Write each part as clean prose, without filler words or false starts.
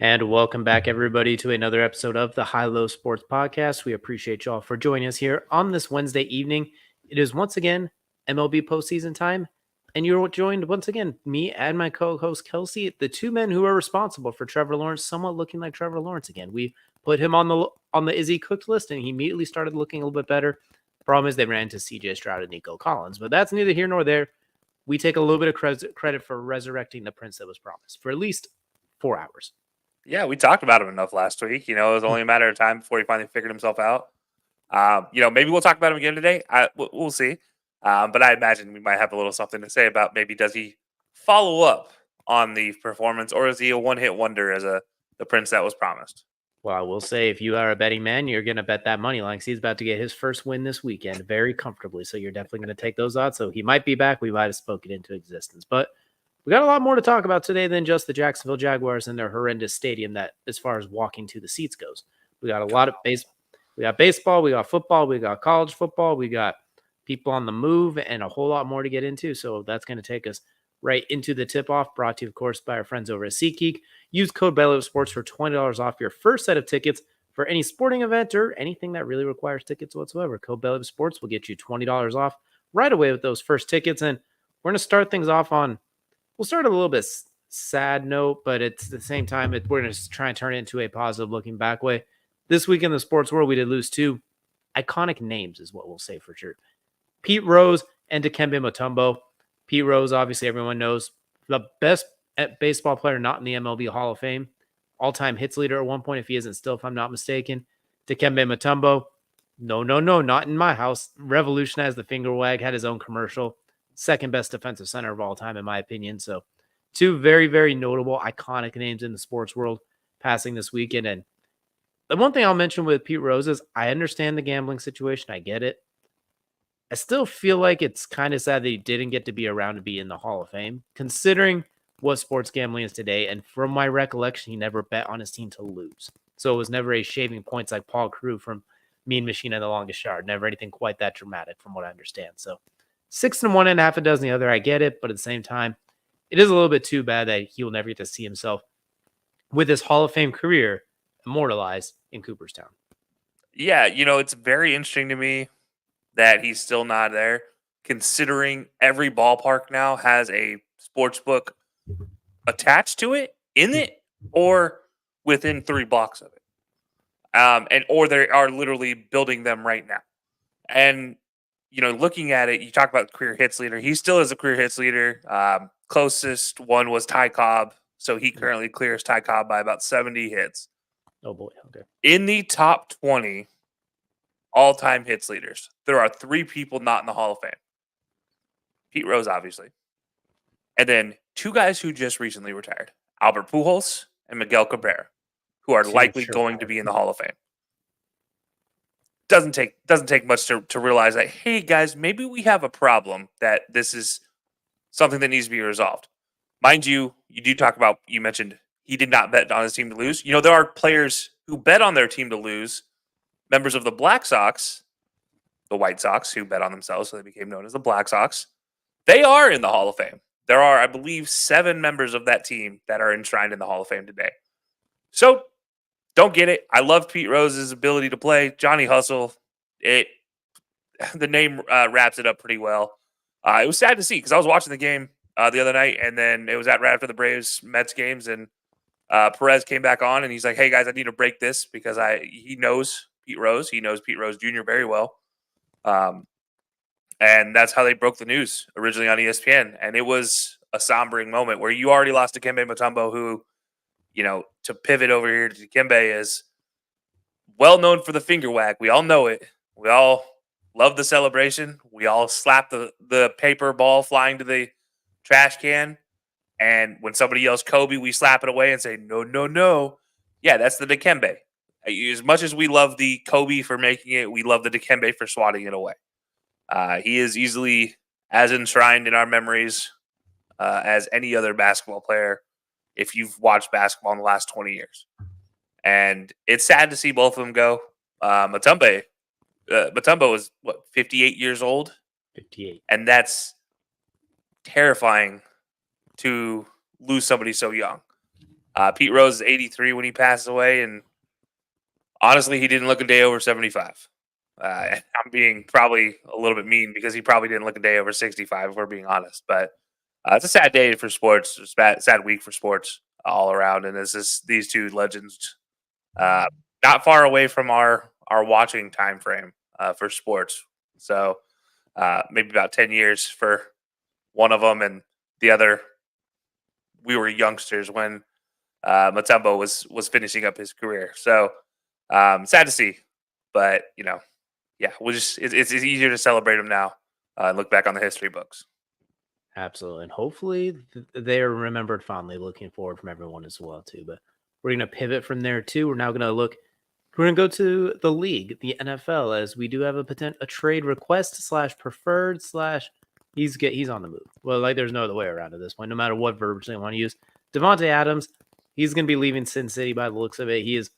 And welcome back, everybody, to another episode of the High Low Sports Podcast. We appreciate y'all for joining us here on this Wednesday evening. It is once again MLB postseason time, and you're joined once again, me and my co-host Kelcey, the two men who are responsible for Trevor Lawrence, somewhat looking like Trevor Lawrence again. We put him on the Is He Cooked list, and he immediately started looking a little bit better. Problem is, they ran into C.J. Stroud and Nico Collins, but that's neither here nor there. We take a little bit of credit for resurrecting the prince that was promised for at least 4 hours. Yeah, we talked about him enough last week. It was only a matter of time before he finally figured himself out. Maybe we'll talk about him again today. We'll see. But I imagine we might have a little something to say about maybe does he follow up on the performance, or is he a one-hit wonder as the prince that was promised? Well, I will say, if you are a betting man, you're going to bet that money line because he's about to get his first win this weekend very comfortably. So you're definitely going to take those odds. So he might be back. We might have spoken into existence. But we got a lot more to talk about today than just the Jacksonville Jaguars and their horrendous stadium that, as far as walking to the seats goes. We got a lot of we got baseball, we got football, we got college football, we got people on the move, and a whole lot more to get into. So that's going to take us right into the tip-off, brought to you, of course, by our friends over at SeatGeek. Use code HighLowSports for $20 off your first set of tickets for any sporting event or anything that really requires tickets whatsoever. Code HighLowSports will get you $20 off right away with those first tickets. And we're going to start things off we'll start a little bit sad note, but it's the same time, we're going to try and turn it into a positive looking back way. This week in the sports world, we did lose two iconic names is what we'll say for sure. Pete Rose and Dikembe Mutombo. Pete Rose, obviously everyone knows, the best baseball player not in the MLB Hall of Fame. All-time hits leader at one point, if he isn't still, if I'm not mistaken. Dikembe Mutombo, no, not in my house. Revolutionized the finger wag, had his own commercial. Second best defensive center of all time, in my opinion. So two very, very notable, iconic names in the sports world passing this weekend. And the one thing I'll mention with Pete Rose is I understand the gambling situation. I get it. I still feel like it's kind of sad that he didn't get to be around to be in the Hall of Fame, considering what sports gambling is today. And from my recollection, he never bet on his team to lose. So it was never a shaving points like Paul Crewe from Mean Machine and the Longest Yard. Never anything quite that dramatic from what I understand. So 6 and 1 and half a dozen the other, I get it. But at the same time, it is a little bit too bad that he will never get to see himself with his Hall of Fame career immortalized in Cooperstown. Yeah, it's very interesting to me that he's still not there, considering every ballpark now has a sports book attached to it, in it, or within 3 blocks of it. Or they are literally building them right now. And, looking at it, you talk about career hits leader. He still is a career hits leader. Closest one was Ty Cobb. So he currently clears Ty Cobb by about 70 hits. Oh, boy. Okay. In the top 20 all-time hits leaders, there are 3 people not in the Hall of Fame. Pete Rose, obviously. And then 2 guys who just recently retired, Albert Pujols and Miguel Cabrera, who are likely going to be in the Hall of Fame. Doesn't take much to realize that, hey, guys, maybe we have a problem, that this is something that needs to be resolved. Mind you, you mentioned he did not bet on his team to lose. There are players who bet on their team to lose, members of the Black Sox, the White Sox, who bet on themselves, so they became known as the Black Sox. They are in the Hall of Fame. There are, I believe, 7 members of that team that are enshrined in the Hall of Fame today. So, don't get it. I love Pete Rose's ability to play. Johnny Hustle, the name wraps it up pretty well. It was sad to see because I was watching the game the other night, and then it was right after the Braves-Mets games, and Perez came back on, and he's like, hey, guys, I need to break this because he knows Pete Rose. He knows Pete Rose Jr. very well. And that's how they broke the news originally on ESPN. And it was a sombering moment where you already lost to Dikembe Mutombo, who, to pivot over here to Dikembe, is well known for the finger wag. We all know it. We all love the celebration. We all slap the paper ball flying to the trash can. And when somebody yells Kobe, we slap it away and say, no, no, no. Yeah, that's the Dikembe. As much as we love the Kobe for making it, we love the Dikembe for swatting it away. He is easily as enshrined in our memories as any other basketball player if you've watched basketball in the last 20 years. And it's sad to see both of them go. Mutombo is, 58 years old? 58. And that's terrifying to lose somebody so young. Pete Rose is 83 when he passed away, and honestly, he didn't look a day over 75. I'm being probably a little bit mean because he probably didn't look a day over 65, if we're being honest. But it's a sad day for sports. It's a sad week for sports all around. And this is these two legends not far away from our watching time frame for sports. So maybe about 10 years for one of them, and the other, we were youngsters when Mutombo was finishing up his career. So sad to see, but yeah, it's easier to celebrate them now and look back on the history books. Absolutely. And hopefully they are remembered fondly, looking forward from everyone as well, too. But we're going to pivot from there, too. We're now going to go to the league, the NFL, as we do have a trade request / preferred / he's on the move. Well, like there's no other way around at this point, no matter what verbiage they want to use. Davante Adams, he's going to be leaving Sin City by the looks of it. He is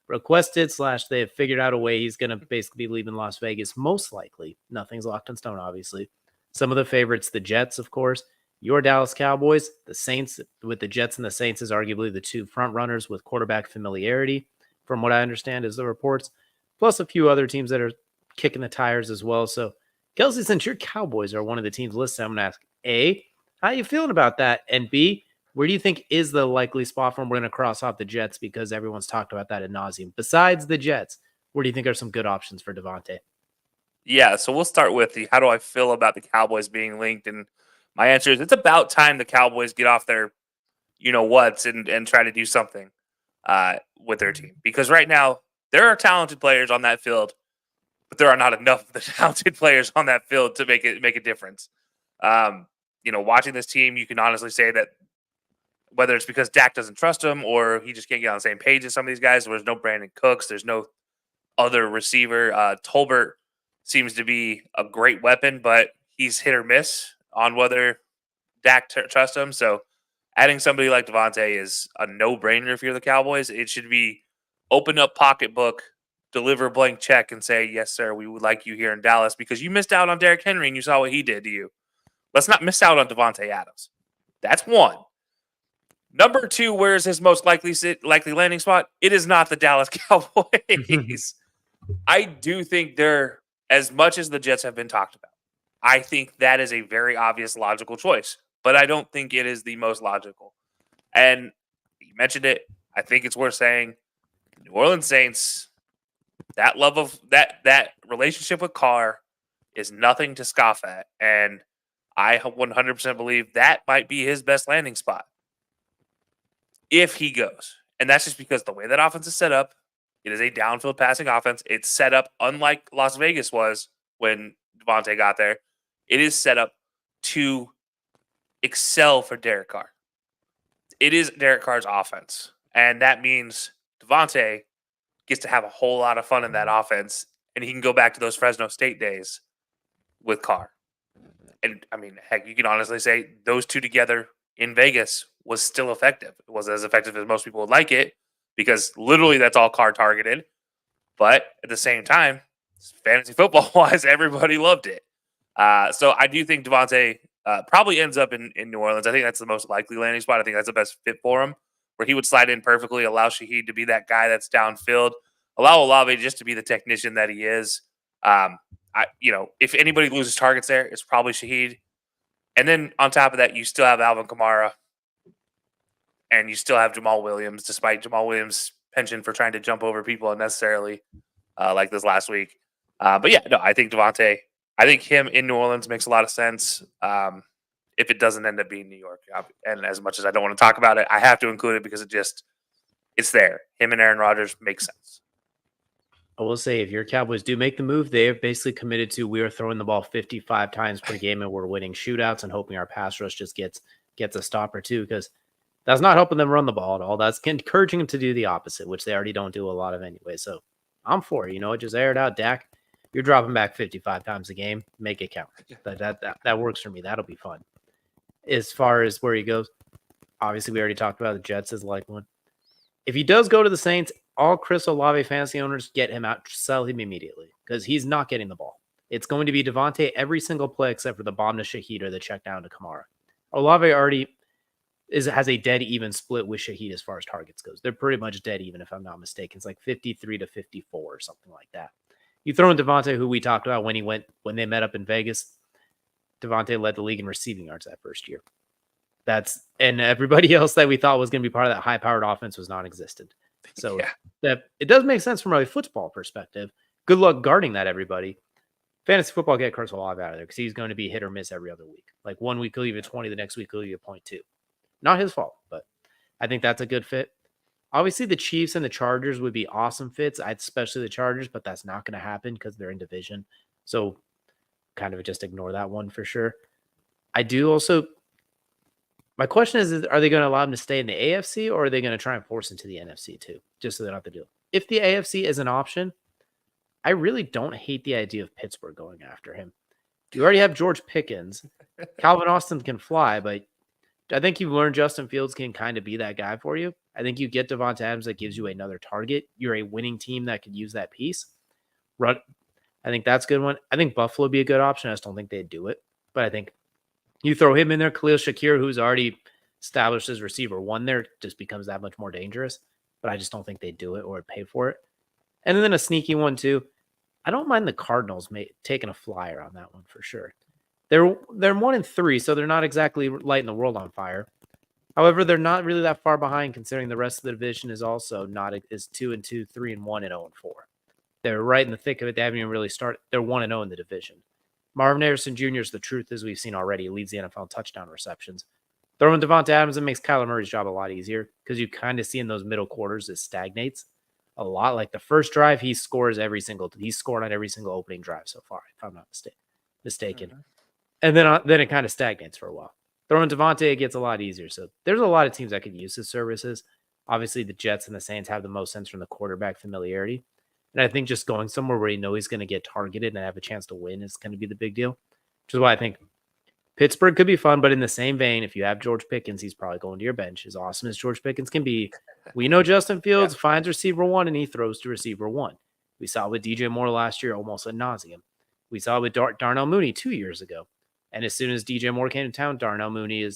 requested / they have figured out a way he's going to basically be leaving Las Vegas, most likely. Nothing's locked in stone, obviously. Some of the favorites, the Jets, of course, your Dallas Cowboys, the Saints, with the Jets and the Saints as arguably the two front runners with quarterback familiarity, from what I understand is the reports, plus a few other teams that are kicking the tires as well. So, Kelcey, since your Cowboys are one of the teams listed, I'm going to ask, A, how are you feeling about that? And B, where do you think is the likely spot for them? We're going to cross off the Jets because everyone's talked about that ad nauseum. Besides the Jets, where do you think are some good options for Davante? Yeah, so we'll start with the how do I feel about the Cowboys being linked, and my answer is it's about time the Cowboys get off their whats and try to do something with their team, because right now there are talented players on that field, but there are not enough of the talented players on that field to make a difference. Watching this team, you can honestly say that whether it's because Dak doesn't trust him or he just can't get on the same page as some of these guys, there's no Brandon Cooks, there's no other receiver. Tolbert seems to be a great weapon, but he's hit or miss on whether Dak trusts him. So adding somebody like Davante is a no-brainer if you're the Cowboys. It should be open up pocketbook, deliver a blank check, and say, yes, sir, we would like you here in Dallas because you missed out on Derrick Henry and you saw what he did to you. Let's not miss out on Davante Adams. That's one. Number two, where is his most likely landing spot? It is not the Dallas Cowboys. I do think they're, as much as the Jets have been talked about, I think that is a very obvious, logical choice. But I don't think it is the most logical. And you mentioned it. I think it's worth saying, New Orleans Saints, that love of that relationship with Carr is nothing to scoff at. And I 100% believe that might be his best landing spot if he goes. And that's just because the way that offense is set up, it is a downfield passing offense. It's set up unlike Las Vegas was when Davante got there. It is set up to excel for Derek Carr. It is Derek Carr's offense. And that means Davante gets to have a whole lot of fun in that offense. And he can go back to those Fresno State days with Carr. And, I mean, heck, you can honestly say those two together in Vegas was still effective. It wasn't as effective as most people would like it because literally that's all Carr targeted. But at the same time, fantasy football-wise, everybody loved it. So I do think Davante probably ends up in New Orleans. I think that's the most likely landing spot. I think that's the best fit for him, where he would slide in perfectly, allow Shaheed to be that guy that's downfield, allow Olave just to be the technician that he is. If anybody loses targets there, it's probably Shaheed. And then on top of that, you still have Alvin Kamara, and you still have Jamal Williams, despite Jamal Williams' penchant for trying to jump over people unnecessarily, like this last week. But yeah, no, I think Davante. I think him in New Orleans makes a lot of sense. If it doesn't end up being New York, and as much as I don't want to talk about it, I have to include it because it's there. Him and Aaron Rodgers make sense. I will say, if your Cowboys do make the move, they have basically committed to we are throwing the ball 55 times per game and we're winning shootouts and hoping our pass rush just gets a stop or two, because that's not helping them run the ball at all. That's encouraging them to do the opposite, which they already don't do a lot of anyway. So I'm for it. Just air it out, Dak. You're dropping back 55 times a game. Make it count. That works for me. That'll be fun. As far as where he goes, obviously we already talked about the Jets as like one. If he does go to the Saints, all Chris Olave fantasy owners, get him out, sell him immediately, because he's not getting the ball. It's going to be Davante every single play except for the bomb to Shaheed or the check down to Kamara. Olave already, has a dead even split with Shaheed as far as targets goes. They're pretty much dead even, if I'm not mistaken. It's like 53 to 54 or something like that. You throw in Davante, who we talked about when they met up in Vegas. Davante led the league in receiving yards that first year. And everybody else that we thought was going to be part of that high-powered offense was non-existent. So that it does make sense from a football perspective. Good luck guarding that, everybody. Fantasy football get Curtis Olave out of there because he's going to be hit or miss every other week. Like 1 week he'll leave at 20, the next week he'll leave at 0.2. Not his fault, but I think that's a good fit. Obviously, the Chiefs and the Chargers would be awesome fits, especially the Chargers, but that's not going to happen because they're in division. So kind of just ignore that one for sure. I do also – my question is, are they going to allow him to stay in the AFC or are they going to try and force him to the NFC too, just so they don't have to do it? If the AFC is an option, I really don't hate the idea of Pittsburgh going after him. You already have George Pickens. Calvin Austin can fly, but I think you've learned Justin Fields can kind of be that guy for you. I think you get Davante Adams that gives you another target. You're a winning team that could use that piece. I think that's a good one. I think Buffalo would be a good option. I just don't think they'd do it. But I think you throw him in there, Khalil Shakir, who's already established as receiver one there, just becomes that much more dangerous. But I just don't think they'd do it or pay for it. And then a sneaky one too. I don't mind the Cardinals taking a flyer on that one for sure. They're 1-3, so they're not exactly lighting the world on fire. However, they're not really that far behind considering the rest of the division is also not is 2-2, 3-1, and 0-4. They're right in the thick of it. They haven't even really started. They're 1-0 in the division. Marvin Harrison Jr. is the truth, as we've seen already. Leads the NFL in touchdown receptions. Throwing Davante Adams, it makes Kyler Murray's job a lot easier because you kind of see in those middle quarters it stagnates a lot. Like the first drive, he scores he's scored on every single opening drive so far, if I'm not mistaken. Mm-hmm. And then it kind of stagnates for a while. Throwing Davante, it gets a lot easier. So there's a lot of teams that could use his services. Obviously, the Jets and the Saints have the most sense from the quarterback familiarity. And I think just going somewhere where you know he's going to get targeted and have a chance to win is going to be the big deal. Which is why I think Pittsburgh could be fun. But in the same vein, if you have George Pickens, he's probably going to your bench. As awesome as George Pickens can be, we know Justin Fields finds receiver one and he throws to receiver one. We saw it with DJ Moore last year almost ad nauseum. We saw it with Darnell Mooney 2 years ago. And as soon as DJ Moore came to town, Darnell Mooney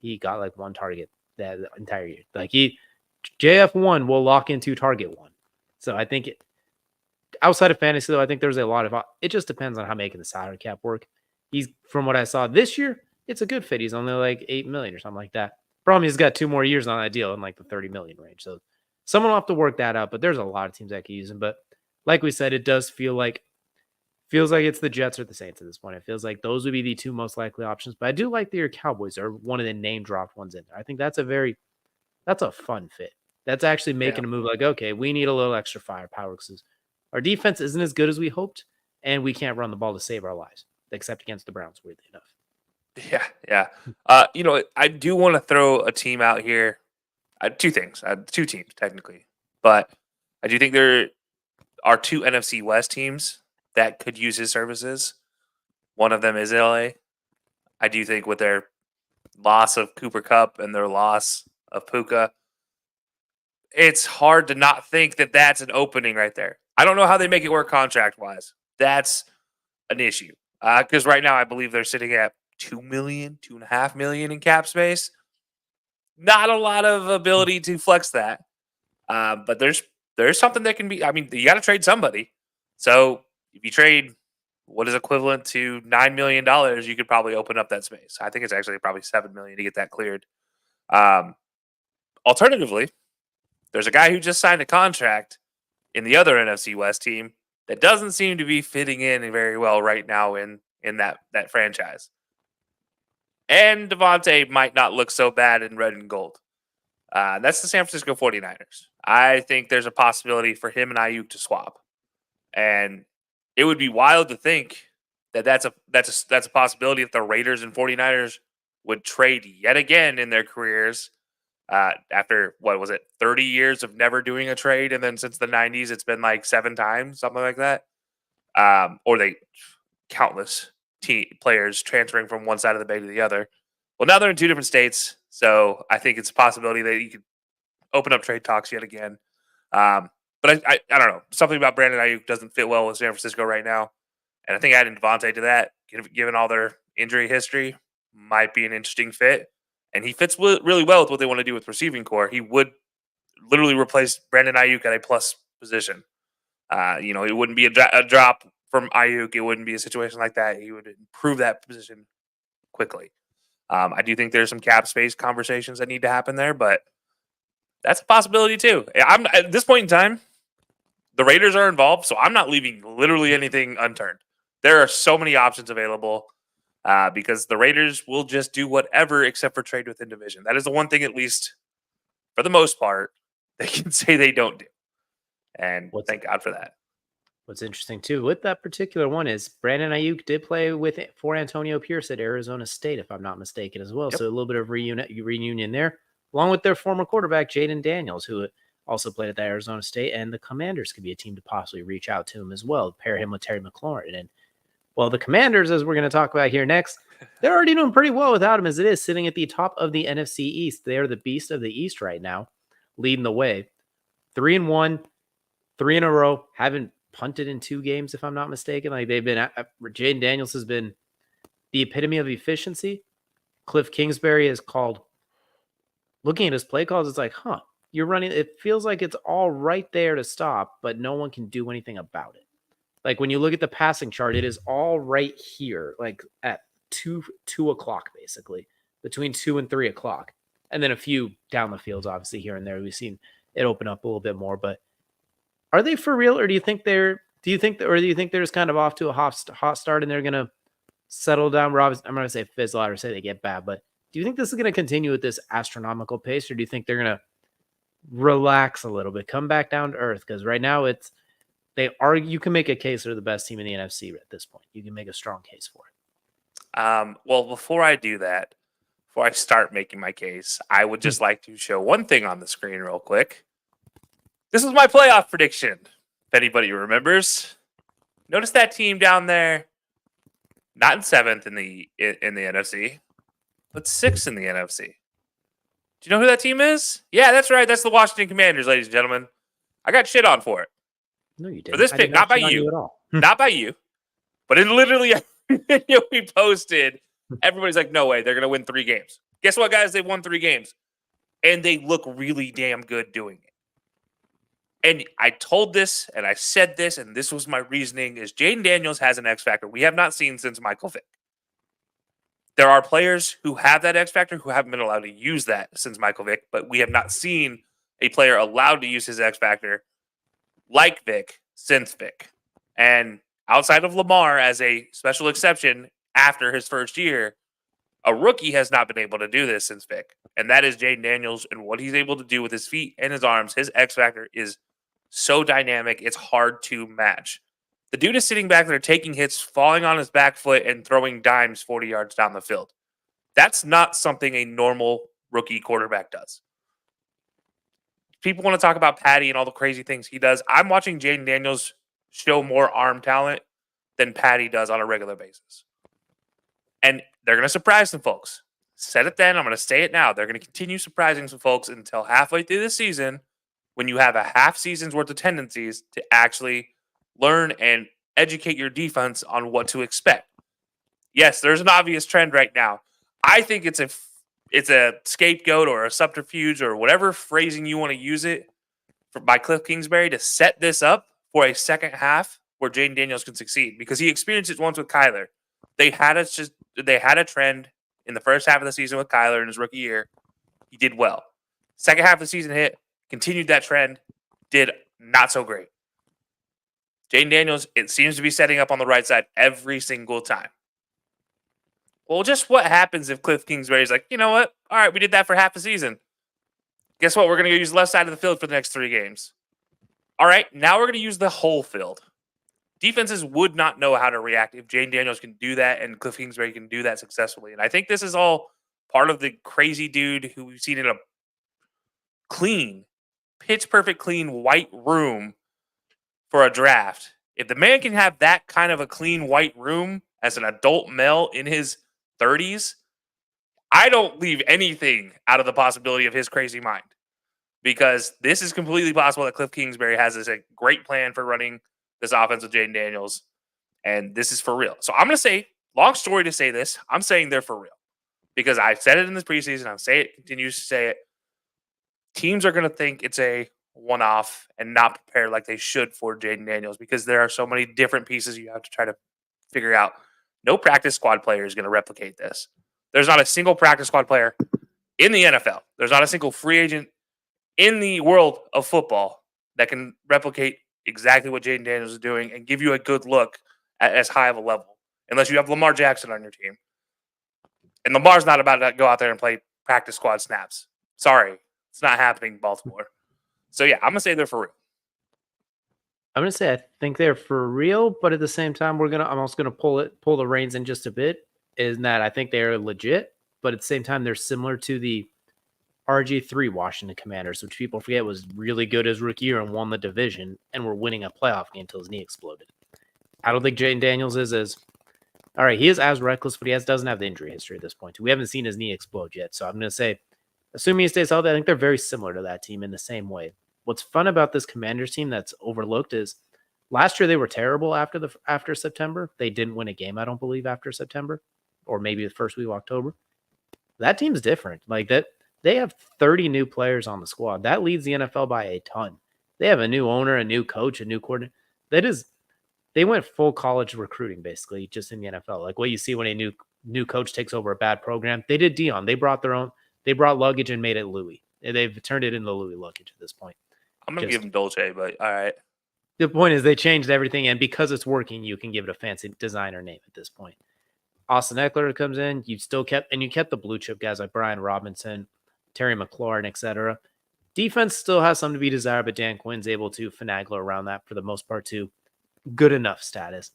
he got like one target that entire year. Like JF1 will lock into target one. So I think outside of fantasy, though, I think there's a lot of it just depends on how making the salary cap work. He's from what I saw this year, it's a good fit. He's only like $8 million or something like that. Problem he's got 2 more years on that deal in like the 30 million range. So someone will have to work that out. But there's a lot of teams that can use him. But like we said, it does feels like it's the Jets or the Saints at this point. It feels like those would be the 2 most likely options. But I do like your Cowboys are one of the name dropped ones in there. I think that's a fun fit. That's actually making a move like, okay, we need a little extra firepower because our defense isn't as good as we hoped, and we can't run the ball to save our lives, except against the Browns, weirdly enough. Yeah. I do want to throw a team out here. 2 things. 2 teams, technically. But I do think there are 2 NFC West teams that could use his services. One of them is LA. I do think with their loss of Cooper Kupp and their loss of Puka, it's hard to not think that that's an opening right there. I don't know how they make it work contract-wise. That's an issue. Because right now I believe they're sitting at $2.5 million in cap space. Not a lot of ability to flex that. But there's something that can be. I mean, you got to trade somebody. So if you trade what is equivalent to $9 million, you could probably open up that space. I think it's actually probably $7 million to get that cleared. Alternatively, there's a guy who just signed a contract in the other NFC West team that doesn't seem to be fitting in very well right now in that franchise. And Davante might not look so bad in red and gold. That's the San Francisco 49ers. I think there's a possibility for him and Ayuk to swap. And it would be wild to think that that's a possibility if the Raiders and 49ers would trade yet again in their careers after, 30 years of never doing a trade. And then since the 90s, it's been like 7 times, something like that. Or countless players transferring from one side of the bay to the other. Well, now they're in 2 different states. So I think it's a possibility that you could open up trade talks yet again. But I don't know. Something about Brandon Ayuk doesn't fit well with San Francisco right now. And I think adding Davante to that, given all their injury history, might be an interesting fit. and he fits really well with what they want to do with receiving core. He would literally replace Brandon Ayuk at a plus position. It wouldn't be a drop from Ayuk. It wouldn't be a situation like that. He would improve that position quickly. I do think there's some cap space conversations that need to happen there, but that's a possibility too. I'm at this point in time, the Raiders are involved, so I'm not leaving literally anything unturned. There are so many options available because the Raiders will just do whatever except for trade within division. That is the one thing, at least for the most part, they can say they don't do. And thank God for that. What's interesting too with that particular one is Brandon Ayuk did play for Antonio Pierce at Arizona State, if I'm not mistaken, as well. Yep. So a little bit of reunion there, along with their former quarterback Jaden Daniels, who also played at the Arizona State, and the Commanders could be a team to possibly reach out to him as well, pair him with Terry McLaurin. And well, the Commanders, as we're going to talk about here next, they're already doing pretty well without him as it is, sitting at the top of the NFC East. They are the beast of the East right now, leading the way. 3-1, 3 in a row, haven't punted in 2 games, if I'm not mistaken. Like they've been, Jaden Daniels has been the epitome of efficiency. Cliff Kingsbury is called, looking at his play calls, it's like, you're running, it feels like it's all right there to stop, but no one can do anything about it. Like when you look at the passing chart, it is all right here, like at 2 o'clock, basically, between 2 and 3 o'clock. And then a few down the fields, obviously, here and there. We've seen it open up a little bit more, but are they for real, or do you think they're just kind of off to a hot start and they're going to settle down? I'm not going to say fizzle out or say they get bad, but do you think this is going to continue at this astronomical pace, or do you think they're going to relax a little bit, come back down to earth? Because right now you can make a case they're the best team in the NFC at this point. You can make a strong case for it. Well, before I do that, before I start making my case, I would just like to show one thing on the screen real quick. This was my playoff prediction, if anybody remembers. Notice that team down there, not in 7th in the NFC, but 6th in the NFC. Do you know who that team is? Yeah, that's right. That's the Washington Commanders, ladies and gentlemen. I got shit on for it. No, you didn't. For this pick, not by you at all. Not by you. But in literally every video we posted, everybody's like, no way, they're going to win 3 games. Guess what, guys? They've won 3 games. And they look really damn good doing it. And I told this, and I said this, and this was my reasoning, is Jaden Daniels has an X factor we have not seen since Michael Vick. There are players who have that X factor who haven't been allowed to use that since Michael Vick, but we have not seen a player allowed to use his X factor like Vick since Vick. And outside of Lamar as a special exception after his first year, a rookie has not been able to do this since Vick. And that is Jaden Daniels, and what he's able to do with his feet and his arms. His X factor is so dynamic, it's hard to match. The dude is sitting back there taking hits, falling on his back foot, and throwing dimes 40 yards down the field. That's not something a normal rookie quarterback does. People want to talk about Patty and all the crazy things he does. I'm watching Jaden Daniels show more arm talent than Patty does on a regular basis. And they're going to surprise some folks. Said it then, I'm going to say it now. They're going to continue surprising some folks until halfway through the season, when you have a half season's worth of tendencies to actually learn and educate your defense on what to expect. Yes, there's an obvious trend right now. I think it's a scapegoat or a subterfuge or whatever phrasing you want to use it by Cliff Kingsbury to set this up for a second half where Jaden Daniels can succeed, because he experienced it once with Kyler. They had a trend in the first half of the season with Kyler in his rookie year. He did well. Second half of the season hit, continued that trend, did not so great. Jaden Daniels, it seems to be setting up on the right side every single time. Well, just what happens if Cliff Kingsbury's like, you know what? All right, we did that for half a season. Guess what? We're going to use the left side of the field for the next 3 games. All right, now we're going to use the whole field. Defenses would not know how to react if Jaden Daniels can do that and Cliff Kingsbury can do that successfully. And I think this is all part of the crazy dude who we've seen in a clean, pitch perfect clean white room for a draft. If the man can have that kind of a clean white room as an adult male in his 30s, I don't leave anything out of the possibility of his crazy mind, because this is completely possible that Cliff Kingsbury has a great plan for running this offense with Jaden Daniels, and this is for real. So I'm going to say, long story to say this, I'm saying they're for real. because I said it in this preseason. I'll say it, continue to say it. Teams are going to think it's a one-off and not prepare like they should for Jaden Daniels because there are so many different pieces you have to try to figure out. No practice squad player is going to replicate this. There's not a single practice squad player in the NFL. There's not a single free agent in the world of football that can replicate exactly what Jaden Daniels is doing and give you a good look at as high of a level, unless you have Lamar Jackson on your team. And Lamar's not about to go out there and play practice squad snaps. Sorry, it's not happening in Baltimore. So, yeah, I'm going to say they're for real. I'm going to say I think they're for real, but at the same time, I'm also going to pull the reins in just a bit, in that I think they're legit, but at the same time, they're similar to the RG3 Washington Commanders, which people forget was really good his rookie year and won the division and were winning a playoff game until his knee exploded. I don't think Jaden Daniels is as all right. He is as reckless, but doesn't have the injury history at this point. We haven't seen his knee explode yet, so I'm going to say, assuming he stays healthy, I think they're very similar to that team in the same way. What's fun about this Commanders team that's overlooked is last year they were terrible after September. They didn't win a game, I don't believe, after September, or maybe the first week of October. That team's different. Like that. They have 30 new players on the squad. That leads the NFL by a ton. They have a new owner, a new coach, a new coordinator. They went full college recruiting, basically, just in the NFL. Like what you see when a new coach takes over a bad program. They did Dion. They brought luggage and made it Louis. They've turned it into Louis luggage at this point. I'm going to give them Dolce, but all right. The point is they changed everything, and because it's working, you can give it a fancy designer name at this point. Austin Eckler comes in. You kept the blue chip guys like Brian Robinson, Terry McLaurin, etc. Defense still has some to be desired, but Dan Quinn's able to finagle around that for the most part to good enough status.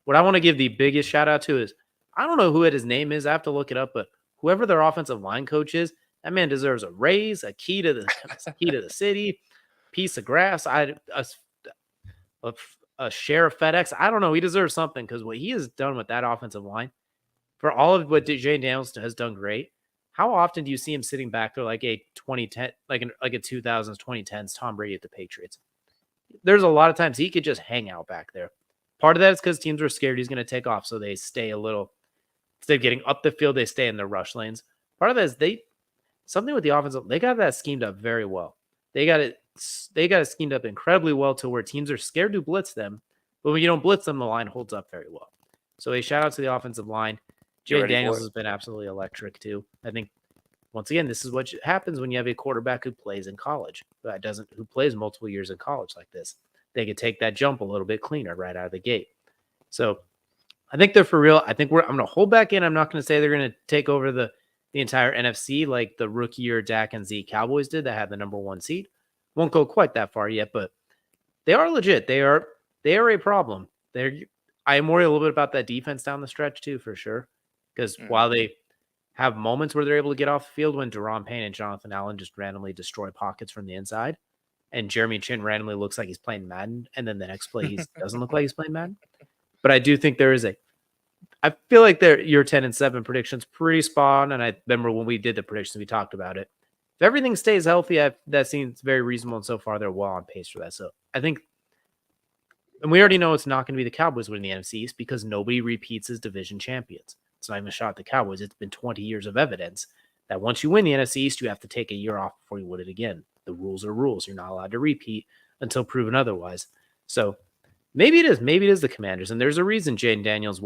What I want to give the biggest shout out to is, I don't know who his name is. I have to look it up, but whoever their offensive line coach is, that man deserves a raise, a key to the city, piece of grass, a share of FedEx. I don't know. He deserves something because what he has done with that offensive line, for all of what Jaden Daniels has done great. How often do you see him sitting back there like a 2010, like a 2000s, 2010s Tom Brady at the Patriots? There's a lot of times he could just hang out back there. Part of that is because teams are scared he's going to take off, so they stay a little. Instead of getting up the field, they stay in their rush lanes. Part of that is something with the offensive. They got that schemed up very well. They got it schemed up incredibly well to where teams are scared to blitz them, but when you don't blitz them, the line holds up very well. So a shout out to the offensive line. Jaden Daniels has been absolutely electric too. I think once again, this is what happens when you have a quarterback who plays in college, who plays multiple years in college like this. They could take that jump a little bit cleaner right out of the gate. So I think they're for real. I think I'm going to hold back in. I'm not going to say they're going to take over the entire NFC like the rookie year Dak and Z Cowboys did that had the number 1 seed. Won't go quite that far yet, but they are legit. They are a problem. I am worried a little bit about that defense down the stretch too, for sure. Because while they have moments where they're able to get off the field when Deron Payne and Jonathan Allen just randomly destroy pockets from the inside, and Jeremy Chin randomly looks like he's playing Madden, and then the next play he doesn't look like he's playing Madden. But I do think I feel like your 10-7 prediction's pretty spot on, and I remember when we did the predictions, we talked about it. If everything stays healthy, that seems very reasonable, and so far they're well on pace for that. So I think, and we already know it's not going to be the Cowboys winning the NFC East because nobody repeats as division champions. It's not even a shot at the Cowboys. It's been 20 years of evidence that once you win the NFC East, you have to take a year off before you win it again. The rules are rules. You're not allowed to repeat until proven otherwise. So maybe it is. Maybe it is the Commanders. And there's a reason Jaden Daniels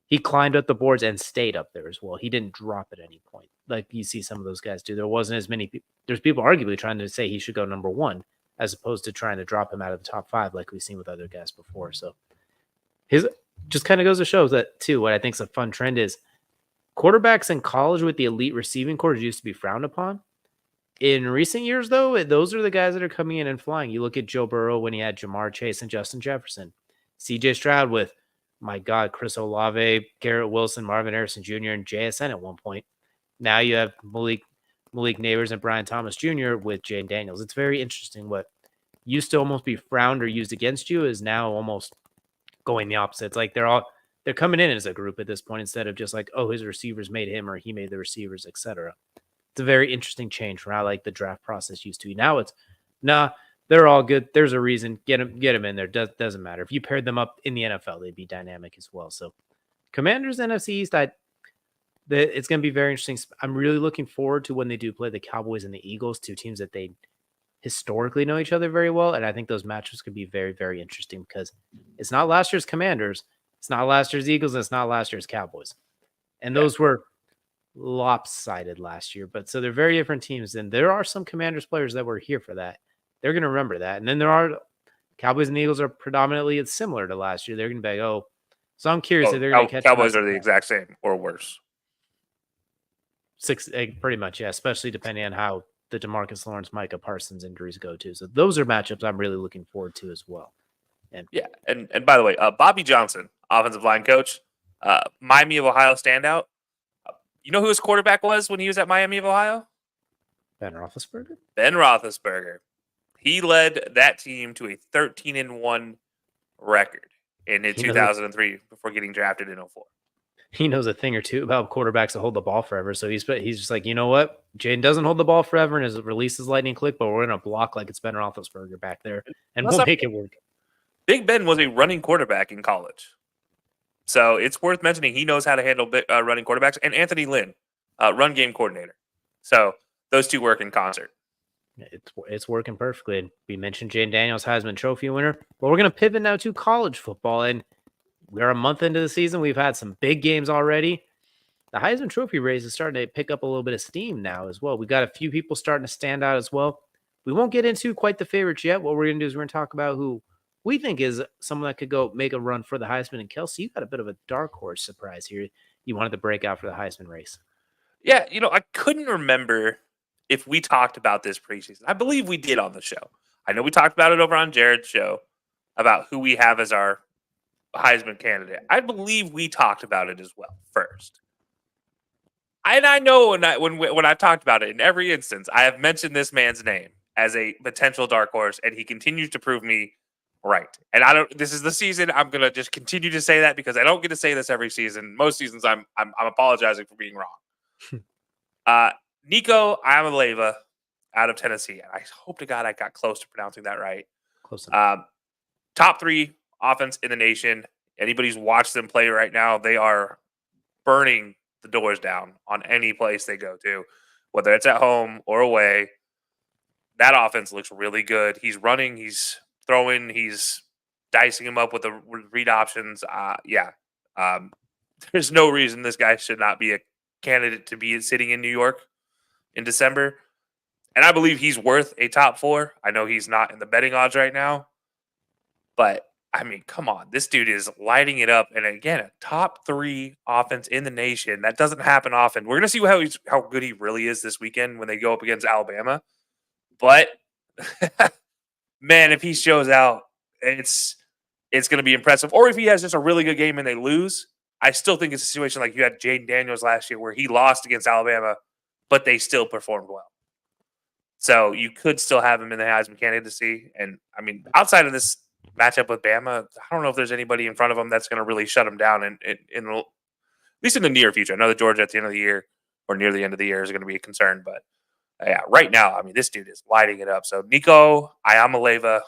he climbed up the boards and stayed up there as well. He didn't drop at any point like you see some of those guys do. There wasn't as many people. There's people arguably trying to say he should go number 1 as opposed to trying to drop him out of the top 5 like we've seen with other guys before. So his just kind of goes to show that too. What I think is a fun trend is quarterbacks in college with the elite receiving corps used to be frowned upon. In recent years, though, those are the guys that are coming in and flying. You look at Joe Burrow when he had Jamar Chase and Justin Jefferson. C.J. Stroud with, my God, Chris Olave, Garrett Wilson, Marvin Harrison Jr., and JSN at one point. Now you have Malik Neighbors and Brian Thomas Jr. with Jaden Daniels. It's very interesting. What used to almost be frowned or used against you is now almost going the opposite. It's like they're coming in as a group at this point instead of just like, oh, his receivers made him or he made the receivers, etc. It's a very interesting change from how like the draft process used to be. Now it's they're all good. There's a reason. Get them in there. Doesn't matter. If you paired them up in the NFL, they'd be dynamic as well. So Commanders NFC East, It's going to be very interesting. I'm really looking forward to when they do play the Cowboys and the Eagles, two teams that they historically know each other very well. And I think those matchups could be very, very interesting because it's not last year's Commanders, it's not last year's Eagles, and it's not last year's Cowboys. And those were lopsided last year. But so they're very different teams. And there are some Commanders players that were here for that. They're going to remember that. And then there are Cowboys and Eagles are predominantly it's similar to last year. They're going to be like, oh, so I'm curious if they're going to catch Cowboys are the exact same or worse. Pretty much, yeah, especially depending on how the DeMarcus Lawrence, Micah Parsons injuries go to. So those are matchups I'm really looking forward to as well. And by the way, Bobby Johnson, offensive line coach, Miami of Ohio standout. You know who his quarterback was when he was at Miami of Ohio? Ben Roethlisberger. Ben Roethlisberger. He led that team to a 13-1 record in 2003 before getting drafted in 2004. He knows a thing or two about quarterbacks that hold the ball forever. So he's just like, you know what? Jaden doesn't hold the ball forever and his release is lightning quick, but we're going to block like it's Ben Roethlisberger back there, and we'll make it work. Big Ben was a running quarterback in college. So it's worth mentioning he knows how to handle running quarterbacks. And Anthony Lynn, run game coordinator. So those two work in concert. It's working perfectly. And we mentioned Jane Daniels, Heisman Trophy winner. But we're going to pivot now to college football. And we're a month into the season. We've had some big games already. The Heisman Trophy race is starting to pick up a little bit of steam now as well. We've got a few people starting to stand out as well. We won't get into quite the favorites yet. What we're going to do is we're going to talk about who we think is someone that could go make a run for the Heisman. And Kelcey, you got a bit of a dark horse surprise here. You wanted to break out for the Heisman race. Yeah, I couldn't remember if we talked about this preseason. I believe we did on the show. I know we talked about it over on Jared's show about who we have as our Heisman candidate. I believe we talked about it as well first. And I know when I talked about it in every instance, I have mentioned this man's name as a potential dark horse, and he continues to prove me right. And this is the season I'm going to just continue to say that because I don't get to say this every season. Most seasons I'm apologizing for being wrong. Nico Iamaleava out of Tennessee. And I hope to God I got close to pronouncing that right. Close enough. Top 3 offense in the nation. Anybody who's watched them play right now, they are burning the doors down on any place they go to, whether it's at home or away. That offense looks really good. He's running, he's throwing, he's dicing him up with the read options. There's no reason this guy should not be a candidate to be sitting in New York in December. And I believe he's worth a top 4. I know he's not in the betting odds right now, but I mean, come on. This dude is lighting it up. And again, a top 3 offense in the nation. That doesn't happen often. We're going to see how good he really is this weekend when they go up against Alabama. But, man, if he shows out, it's going to be impressive. Or if he has just a really good game and they lose, I still think it's a situation like you had Jaden Daniels last year where he lost against Alabama, but they still performed well. So you could still have him in the Heisman candidacy. And, I mean, outside of this matchup with Bama, I don't know if there's anybody in front of him that's going to really shut him down in at least in the near future. I know that Georgia at the end of the year or near the end of the year is going to be a concern, but yeah, right now, I mean, this dude is lighting it up. So Nico Iamaleava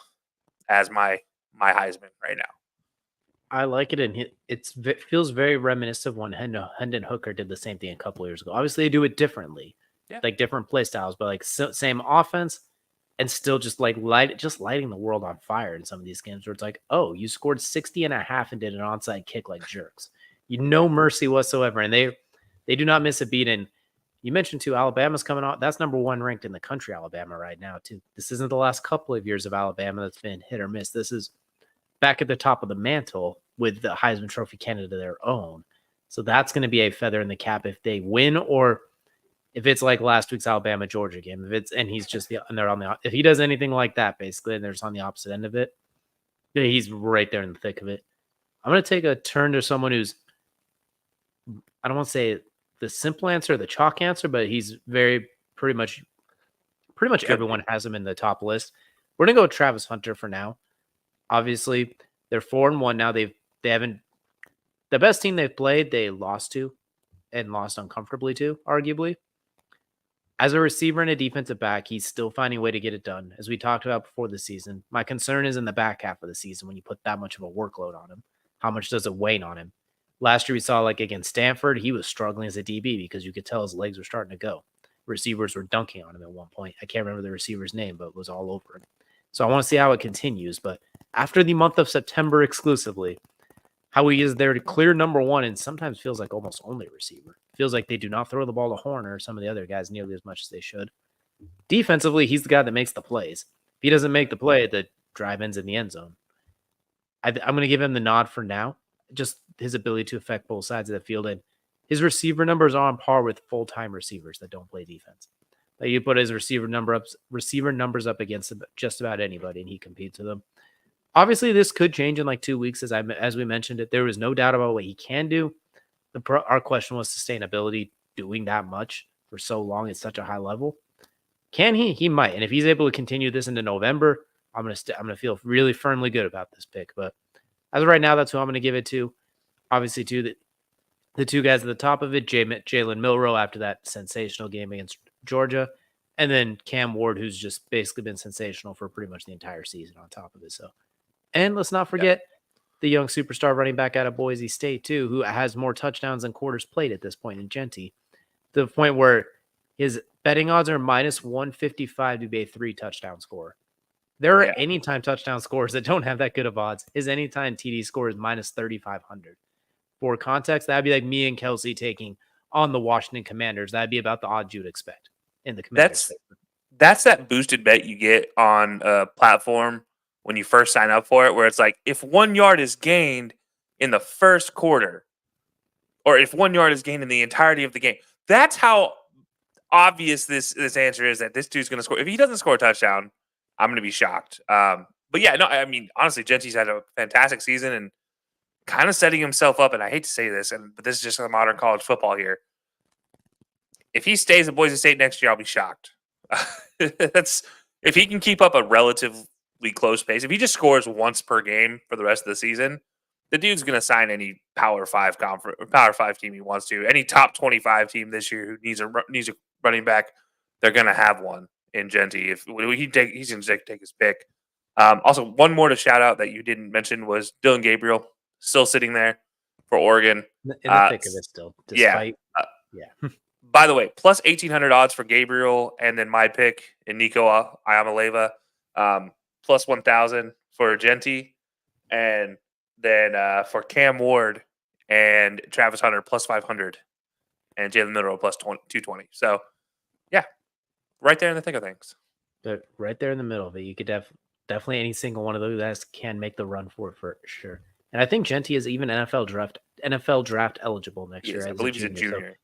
as my Heisman right now. I like it, and it feels very reminiscent of when Hendon Hooker did the same thing a couple years ago. Obviously, they do it differently, like different play styles, but like same offense. And still just like lighting the world on fire in some of these games where it's like, oh, you scored 60.5 and did an onside kick like jerks. No mercy whatsoever. And they do not miss a beat. And you mentioned too, Alabama's coming out. That's number 1 ranked in the country, Alabama right now too. This isn't the last couple of years of Alabama that's been hit or miss. This is back at the top of the mantle with the Heisman Trophy candidate of their own. So that's going to be a feather in the cap if they win, or if it's like last week's Alabama Georgia game, if he does anything like that, basically, and they're just on the opposite end of it, he's right there in the thick of it. I'm going to take a turn to someone who's, I don't want to say the simple answer, the chalk answer, but he's pretty much everyone has him in the top list. We're going to go with Travis Hunter for now. Obviously, they're 4-1 now. They haven't, the best team they've played, they lost to and lost uncomfortably to, arguably. As a receiver and a defensive back, he's still finding a way to get it done. As we talked about before the season, my concern is in the back half of the season when you put that much of a workload on him. How much does it weigh on him? Last year we saw like against Stanford, he was struggling as a DB because you could tell his legs were starting to go. Receivers were dunking on him at one point. I can't remember the receiver's name, but it was all over him. So I want to see how it continues. But after the month of September exclusively, how he is their clear number one and sometimes feels like almost only receiver. Feels like they do not throw the ball to Horner or some of the other guys nearly as much as they should. Defensively, he's the guy that makes the plays. If he doesn't make the play, the drive ends in the end zone. I'm going to give him the nod for now. Just his ability to affect both sides of the field. And his receiver numbers are on par with full-time receivers that don't play defense. Like you put his receiver numbers up against just about anybody, and he competes with them. Obviously, this could change in like 2 weeks, as we mentioned it. There was no doubt about what he can do. Our question was sustainability, doing that much for so long at such a high level. Can he? He might. And if he's able to continue this into November, I'm gonna feel really firmly good about this pick. But as of right now, that's who I'm gonna give it to. Obviously, to the two guys at the top of it, Jalen Milroe after that sensational game against Georgia, and then Cam Ward, who's just basically been sensational for pretty much the entire season on top of it. So, and let's not forget the young superstar running back out of Boise State too, who has more touchdowns than quarters played at this point in Genty, to the point where his betting odds are minus 155 to be a 3-touchdown scorer. There are anytime touchdown scores that don't have that good of odds. His anytime TD score is minus 3,500. For context, that'd be like me and Kelcey taking on the Washington Commanders. That'd be about the odds you'd expect in the Commanders. That's that boosted bet you get on a platform when you first sign up for it, where it's like, if 1 yard is gained in the first quarter, or if 1 yard is gained in the entirety of the game, that's how obvious this answer is that this dude's going to score. If he doesn't score a touchdown, I'm going to be shocked. But yeah, no, I mean, honestly, Genty's had a fantastic season and kind of setting himself up. And I hate to say this, but this is just a modern college football here. If he stays at Boise State next year, I'll be shocked. That's if he can keep up a relatively close pace. If he just scores once per game for the rest of the season, the dude's going to sign any Power 5 team he wants to. Any top 25 team this year who needs a running back, they're going to have one in Genty. If he's going to take his pick. Also, one more to shout out that you didn't mention was Dylan Gabriel, still sitting there for Oregon. In the thick of it still. Despite, yeah. By the way, plus 1,800 odds for Gabriel, and then my pick in Nico Iamaleva, plus 1,000 for Genty, and then for Cam Ward and Travis Hunter, plus 500, and Jalen Milroe, plus 220. So, yeah, right there in the thick of things. But right there in the middle of it, you could definitely any single one of those guys can make the run for sure. And I think Genty is even NFL draft eligible next year. I believe he's a junior.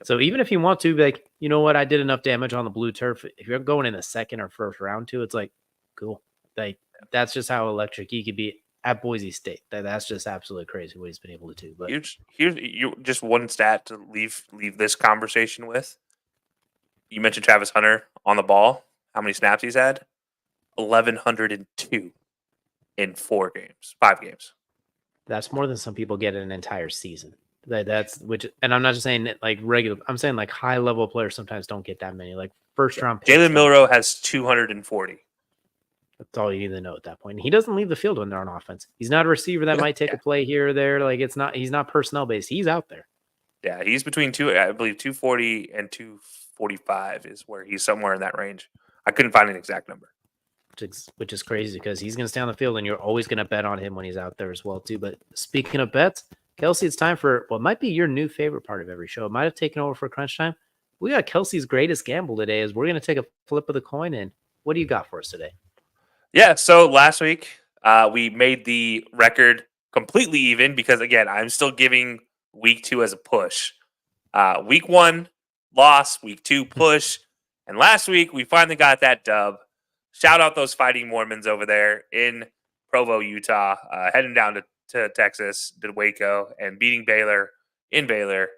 So even if you want to be like, you know what, I did enough damage on the blue turf. If you're going in the second or first round too, it's like, cool. Like that's just how electric he could be at Boise State. That's just absolutely crazy what he's been able to do. But here's just one stat to leave this conversation with. You mentioned Travis Hunter on the ball. How many snaps he's had? 1,102 in 5 games. That's more than some people get in an entire season. And I'm not just saying like regular. I'm saying like high level players sometimes don't get that many. Like first round. Jalen Milroe has 240. That's all you need to know at that point. And he doesn't leave the field when they're on offense. He's not a receiver that might take a play here or there. Like he's not personnel based. He's out there. Yeah, he's between 240 and 245 is where he's somewhere in that range. I couldn't find an exact number. Which is crazy because he's going to stay on the field and you're always going to bet on him when he's out there as well too. But speaking of bets, Kelcey, it's time for what might be your new favorite part of every show. It might have taken over for Crunch Time. We got Kelcey's greatest gamble today as we're going to take a flip of the coin. And what do you got for us today? Yeah, so last week we made the record completely even because, again, I'm still giving week 2 as a push. Week 1, loss. Week 2, push. And last week, we finally got that dub. Shout out those Fighting Mormons over there in Provo, Utah, heading down to Texas, to Waco, and beating Baylor in Baylor,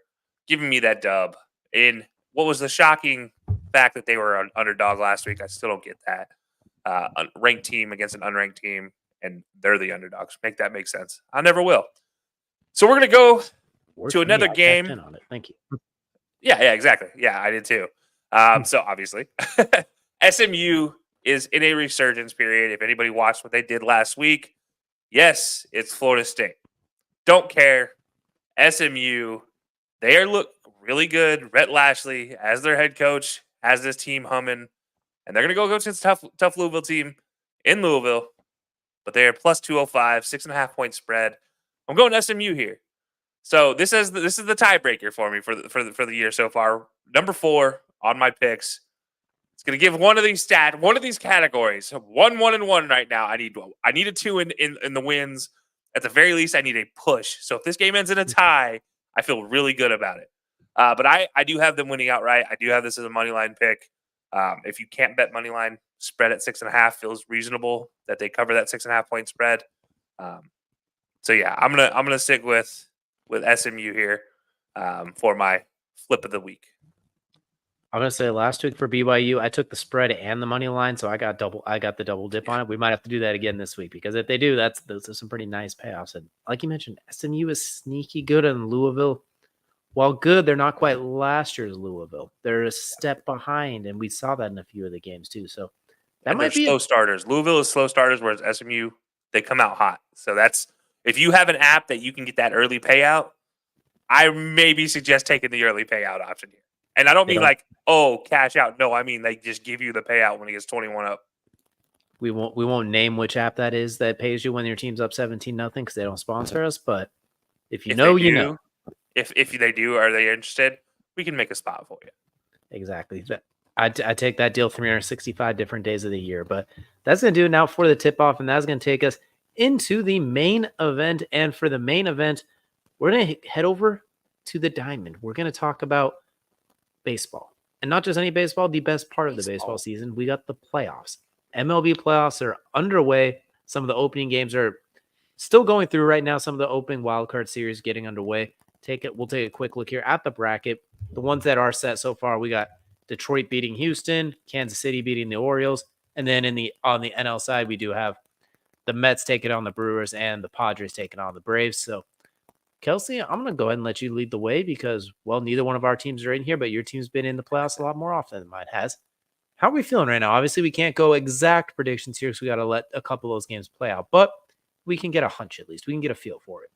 giving me that dub. In what was the shocking fact that they were an underdog last week. I still don't get that. Ranked team against an unranked team, and they're the underdogs. Make that make sense. I never will. So we're going to go to another game. On it. Thank you. Yeah, exactly. Yeah, I did too. So obviously, SMU is in a resurgence period. If anybody watched what they did last week, yes, it's Florida State. Don't care. SMU, they look really good. Rhett Lashley, as their head coach, has this team humming, and they're going to go against this tough Louisville team in Louisville. But they are plus 205, 6.5 point spread. I'm going SMU here. So this is the tiebreaker for me for the year so far. Number 4 on my picks. It's going to give one of these categories 1-1-1 right now. I need a 2 in the wins. At the very least, I need a push. So if this game ends in a tie, I feel really good about it. But I do have them winning outright. I do have this as a money line pick. If you can't bet money line, spread at 6.5 feels reasonable that they cover that 6.5 point spread. So yeah, I'm gonna stick with SMU here for my flip of the week. I'm gonna say last week for BYU, I took the spread and the money line, so I got the double dip on it. We might have to do that again this week because if they do, those are some pretty nice payoffs. And like you mentioned, SMU is sneaky good in Louisville. While good, they're not quite last year's Louisville. They're a step behind, and we saw that in a few of the games too. So that might be slow starters. Louisville is slow starters, whereas SMU, they come out hot. So that's if you have an app that you can get that early payout, I maybe suggest taking the early payout option here. And I don't mean like, cash out. No, I mean they just give you the payout when it gets 21 up. We won't name which app that is that pays you when your team's up 17-0 because they don't sponsor us. But if you know, you know. If they do, are they interested? We can make a spot for you. Exactly. I take that deal 365 different days of the year. But that's going to do it now for the tip-off, and that's going to take us into the main event. And for the main event, we're going to head over to the Diamond. We're going to talk about baseball. And not just any baseball, the best part of the baseball season. We got the playoffs. MLB playoffs are underway. Some of the opening games are still going through right now. Some of the opening wildcard series getting underway. We'll take a quick look here at the bracket. The ones that are set so far, we got Detroit beating Houston, Kansas City beating the Orioles, and then on the NL side, we do have the Mets taking on the Brewers and the Padres taking on the Braves. So, Kelcey, I'm going to go ahead and let you lead the way because, well, neither one of our teams are in here, but your team's been in the playoffs a lot more often than mine has. How are we feeling right now? Obviously, we can't go exact predictions here, so we got to let a couple of those games play out, but we can get a hunch at least. We can get a feel for it.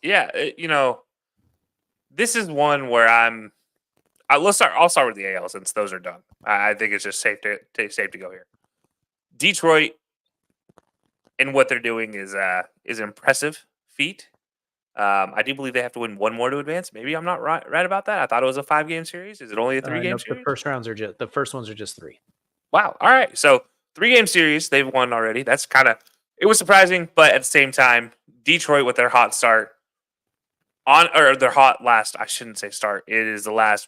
Yeah, this is one where I'll start with the AL since those are done. I think it's just safe to go here. Detroit and what they're doing is an impressive feat. I do believe they have to win one more to advance. Maybe I'm not right about that. I thought it was a 5-game series. Is it only a 3-game series? The first ones are just 3. Wow. All right. So 3-game series they've won already. That's it was surprising, but at the same time, Detroit with their hot start their hot last. I shouldn't say start. It is the last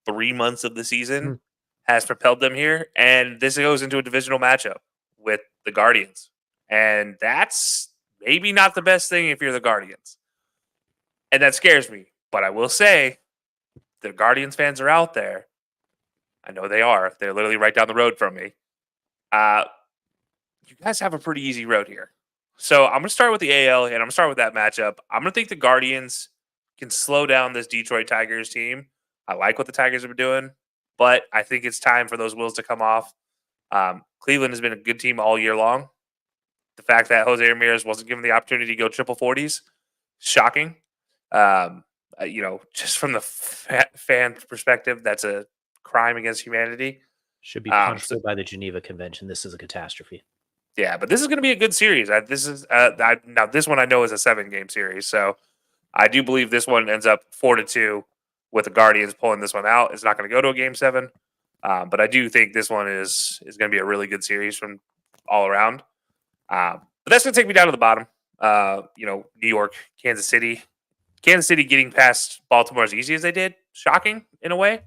3 months of the season has propelled them here, and this goes into a divisional matchup with the Guardians, and that's maybe not the best thing if you're the Guardians. And that scares me. But I will say, the Guardians fans are out there. I know they are. They're literally right down the road from me. You guys have a pretty easy road here. So I'm going to start with the AL, and I'm going to start with that matchup. I'm going to think the Guardians can slow down this Detroit Tigers team. I like what the Tigers have been doing, but I think it's time for those wheels to come off. Cleveland has been a good team all year long. The fact that Jose Ramirez wasn't given the opportunity to go triple 40s, shocking. Just from the fan perspective, that's a crime against humanity. Should be punishable by the Geneva Convention. This is a catastrophe. Yeah, but this is going to be a good series. Now this one I know is a 7-game series, so I do believe this one ends up 4-2 with the Guardians pulling this one out. It's not going to go to a Game 7, but I do think this one is going to be a really good series from all around. But that's going to take me down to the bottom. New York, Kansas City. Kansas City getting past Baltimore as easy as they did, shocking in a way.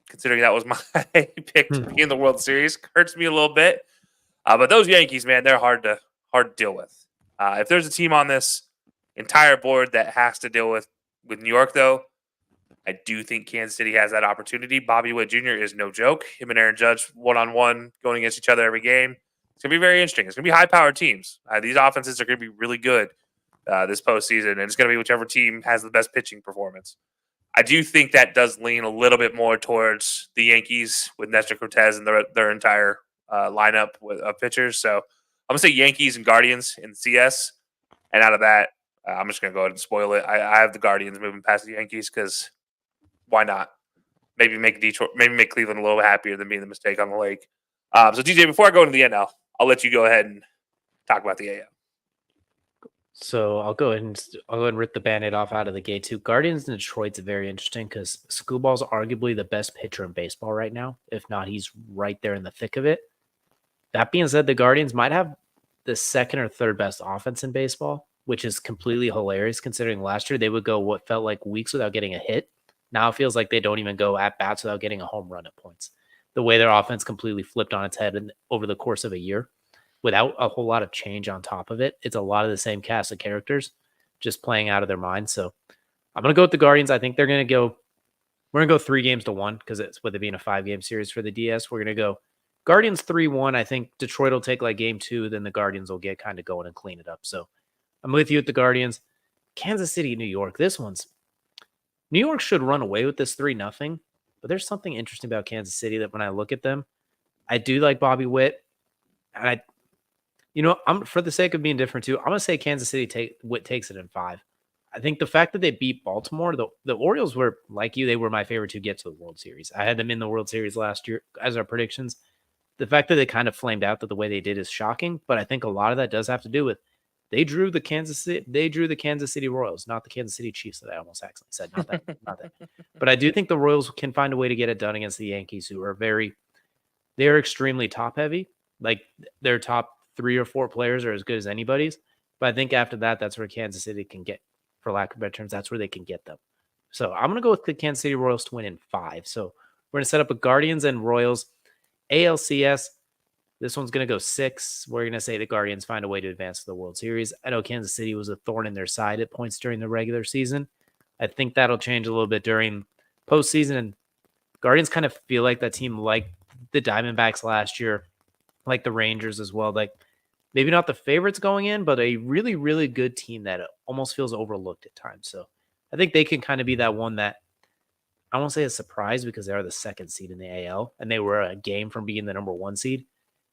Considering that was my pick to be in the World Series, hurts me a little bit. But those Yankees, man, they're hard to deal with. If there's a team on this entire board that has to deal with New York, though, I do think Kansas City has that opportunity. Bobby Witt Jr. is no joke. Him and Aaron Judge one-on-one going against each other every game. It's going to be very interesting. It's going to be high-powered teams. These offenses are going to be really good this postseason, and it's going to be whichever team has the best pitching performance. I do think that does lean a little bit more towards the Yankees with Nestor Cortez and their entire lineup of pitchers. So I'm going to say Yankees and Guardians in CS. And out of that, I'm just going to go ahead and spoil it. I have the Guardians moving past the Yankees because why not? Maybe make Cleveland a little happier than being the mistake on the lake. So DJ, before I go into the NL, I'll let you go ahead and talk about the AL. So I'll go ahead and rip the Band-Aid off out of the gate too. Guardians in Detroit's very interesting because Scooball's arguably the best pitcher in baseball right now. If not, he's right there in the thick of it. That being said, the Guardians might have the second or third best offense in baseball, which is completely hilarious considering last year they would go what felt like weeks without getting a hit. Now it feels like they don't even go at bats without getting a home run at points. The way their offense completely flipped on its head over the course of a year without a whole lot of change on top of it. It's a lot of the same cast of characters just playing out of their minds. So I'm going to go with the Guardians. I think we're going to go 3-1 because it's with it being a 5-game series for the DS. We're going to go Guardians 3-1. I think Detroit will take like game 2. Then the Guardians will get kind of going and clean it up. So I'm with you at the Guardians. Kansas City, New York. New York should run away with this 3-0. But there's something interesting about Kansas City that when I look at them, I do like Bobby Witt. And I'm for the sake of being different too, I'm going to say Kansas City takes it in 5. I think the fact that they beat Baltimore, the Orioles were, like you, they were my favorite to get to the World Series. I had them in the World Series last year as our predictions. The fact that they kind of flamed out the way they did is shocking, but I think a lot of that does have to do with they drew the Kansas City Royals, not the Kansas City Chiefs that I almost accidentally said. Not that. But I do think the Royals can find a way to get it done against the Yankees, who are they're extremely top heavy. Like their top 3 or 4 players are as good as anybody's. But I think after that, that's where Kansas City can get, for lack of better terms, that's where they can get them. So I'm going to go with the Kansas City Royals to win in 5. So we're going to set up a Guardians and Royals ALCS. This one's going to go 6. We're going to say the Guardians find a way to advance to the World Series. I know Kansas City was a thorn in their side at points during the regular season. I think that'll change a little bit during postseason. And Guardians kind of feel like that team like the Diamondbacks last year, like the Rangers as well. Like maybe not the favorites going in, but a really, really good team that almost feels overlooked at times. So I think they can kind of be that one that I won't say a surprise because they are the 2nd seed in the AL and they were a game from being the number 1 seed.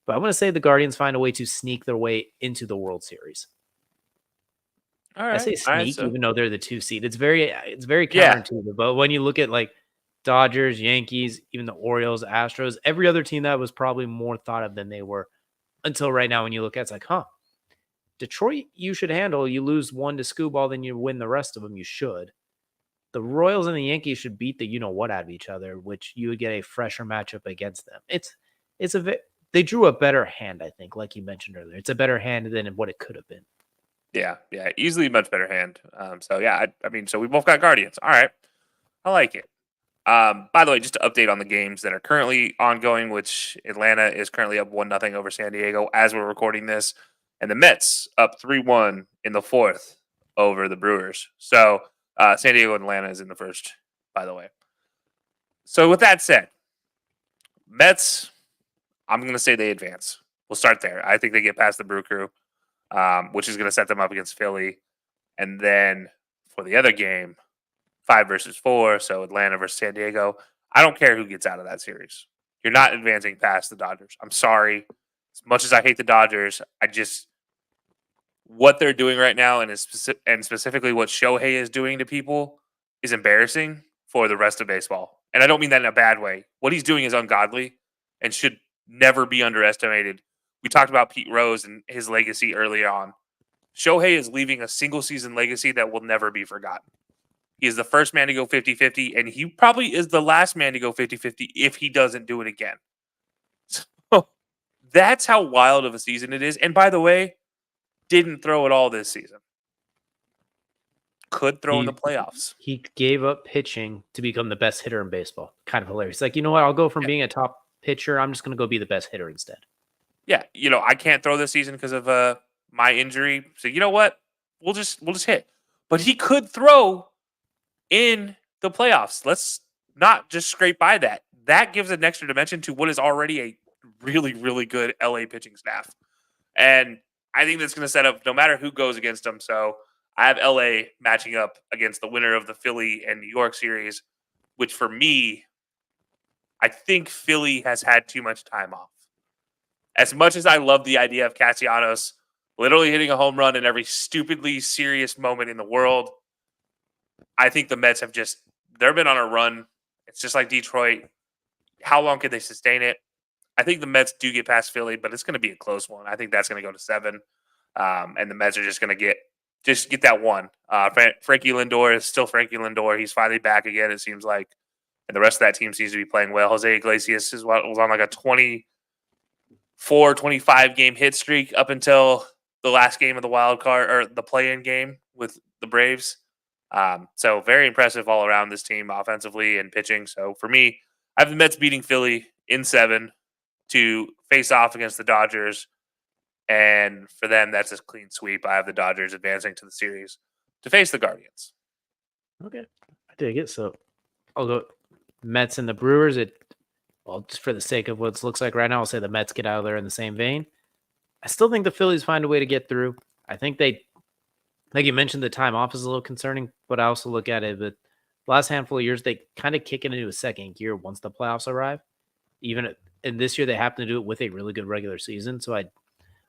But I'm going to say the Guardians find a way to sneak their way into the World Series. All right. I say sneak, even though they're the 2 seed. It's very counterintuitive. But when you look at like Dodgers, Yankees, even the Orioles, Astros, every other team that was probably more thought of than they were until right now. When you look at it, it's like, Detroit, you should handle. You lose 1 to Scooball, then you win the rest of them. You should. The Royals and the Yankees should beat the out of each other, which you would get a fresher matchup against them. They drew a better hand, I think, like you mentioned earlier. It's a better hand than what it could have been. Yeah, easily a much better hand. So we both got Guardians. All right, I like it. By the way, just to update on the games that are currently ongoing, which Atlanta is currently up 1-0 over San Diego as we're recording this, and the Mets up 3-1 in the 4th over the Brewers. So San Diego and Atlanta is in the first, by the way. So with that said, Mets, I'm going to say they advance. We'll start there. I think they get past the Brew Crew, which is going to set them up against Philly. And then for the other game, 5 versus 4, so Atlanta versus San Diego. I don't care who gets out of that series. You're not advancing past the Dodgers. I'm sorry. As much as I hate the Dodgers, what they're doing right now and specifically what Shohei is doing to people is embarrassing for the rest of baseball. And I don't mean that in a bad way. What he's doing is ungodly and should never be underestimated. We talked about Pete Rose and his legacy early on. Shohei is leaving a single season legacy that will never be forgotten. He is the first man to go 50-50, and he probably is the last man to go 50-50 if he doesn't do it again. So that's how wild of a season it is. And by the way, didn't throw at all this season. Could throw in the playoffs. He gave up pitching to become the best hitter in baseball. Kind of hilarious. Like, you know what? I'll go from being a top pitcher. I'm just going to go be the best hitter instead. Yeah. I can't throw this season because of my injury. So you know what? We'll just hit. But he could throw in the playoffs. Let's not just scrape by that. That gives an extra dimension to what is already a really, really good LA pitching staff. And I think that's going to set up no matter who goes against them. So I have LA matching up against the winner of the Philly and New York series, which for me, I think Philly has had too much time off. As much as I love the idea of Castellanos literally hitting a home run in every stupidly serious moment in the world. I think the Mets have they've been on a run. It's just like Detroit. How long could they sustain it? I think the Mets do get past Philly, but it's going to be a close one. I think that's going to go to 7. And the Mets are just going to get that one. Frankie Lindor is still Frankie Lindor. He's finally back again, it seems like. And the rest of that team seems to be playing well. Jose Iglesias was on like a 24, 25 game hit streak up until the last game of the wild card or the play-in game with the Braves. So very impressive all around this team offensively and pitching. So for me, I have the Mets beating Philly in 7 to face off against the Dodgers. And for them, that's a clean sweep. I have the Dodgers advancing to the series to face the Guardians. Okay. I dig it. So I'll go Mets and the Brewers. Just for the sake of what it looks like right now, I'll say the Mets get out of there in the same vein. I still think the Phillies find a way to get through. I think like you mentioned, the time off is a little concerning, but I also look at it, but the last handful of years, they kind of kick it into a second gear once the playoffs arrive. And this year, they happen to do it with a really good regular season. So I'm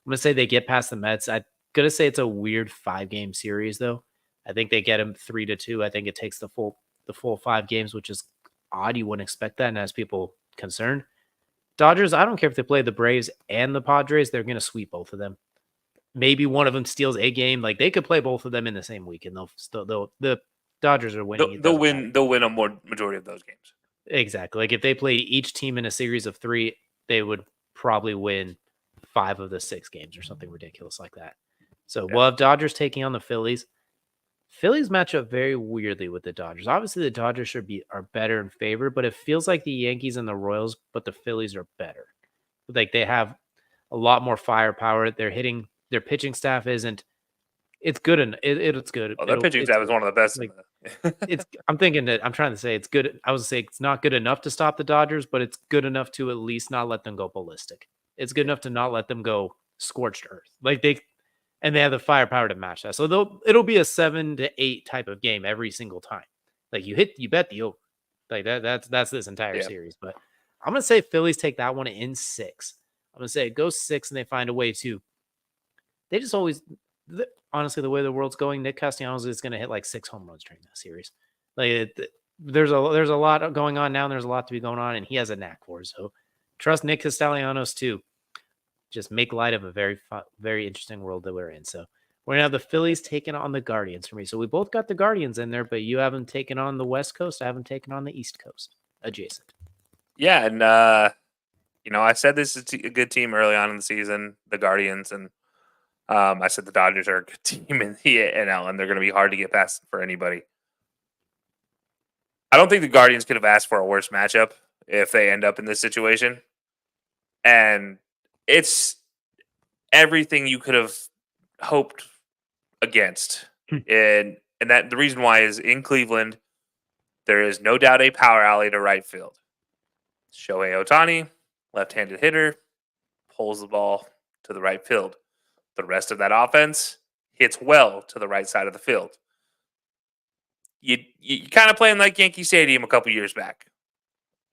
going to say they get past the Mets. I'm going to say it's a weird 5-game series, though. I think they get them 3-2. I think it takes the full 5 games, which is odd. You wouldn't expect that, and as people concerned. Dodgers, I don't care if they play the Braves and the Padres, they're going to sweep both of them. Maybe one of them steals a game. Like, they could play both of them in the same week, and the Dodgers are winning. They'll win a majority of those games. Exactly. Like, if they played each team in a series of 3, they would probably win 5 of the 6 games or something ridiculous like that. So we'll have Dodgers taking on the Phillies. Phillies match up very weirdly with the Dodgers. Obviously, the Dodgers are better in favor, but it feels like the Yankees and the Royals, but the Phillies are better. Like, they have a lot more firepower. Their pitching staff isn't. It's good and it's good. Oh, their pitching staff is one of the best. Like, I'm trying to say it's good. I was say it's not good enough to stop the Dodgers, but it's good enough to at least not let them go ballistic. It's good enough to not let them go scorched earth. And they have the firepower to match that. So it'll be a 7-8 type of game every single time. Like, you bet the over. Like, that's this entire series. But I'm gonna say Phillies take that one in 6. I'm gonna say it goes 6 and they find a way to. They just always, honestly, the way the world's going, Nick Castellanos is gonna hit like 6 home runs during that series. Like, there's a lot going on now, and there's a lot to be going on, and he has a knack for it. So trust Nick Castellanos to just make light of a very, very interesting world that we're in. So we're going to have the Phillies taking on the Guardians for me. So we both got the Guardians in there, but you haven't taken on the West Coast. I haven't taken on the East Coast adjacent. Yeah. And, I said this is a good team early on in the season, the Guardians. And I said the Dodgers are a good team in the NL, and they're going to be hard to get past for anybody. I don't think the Guardians could have asked for a worse matchup if they end up in this situation. And it's everything you could have hoped against. and that the reason why is in Cleveland, there is no doubt a power alley to right field. Shohei Ohtani, left-handed hitter, pulls the ball to the right field. The rest of that offense hits well to the right side of the field. You kind of playing like Yankee Stadium a couple years back.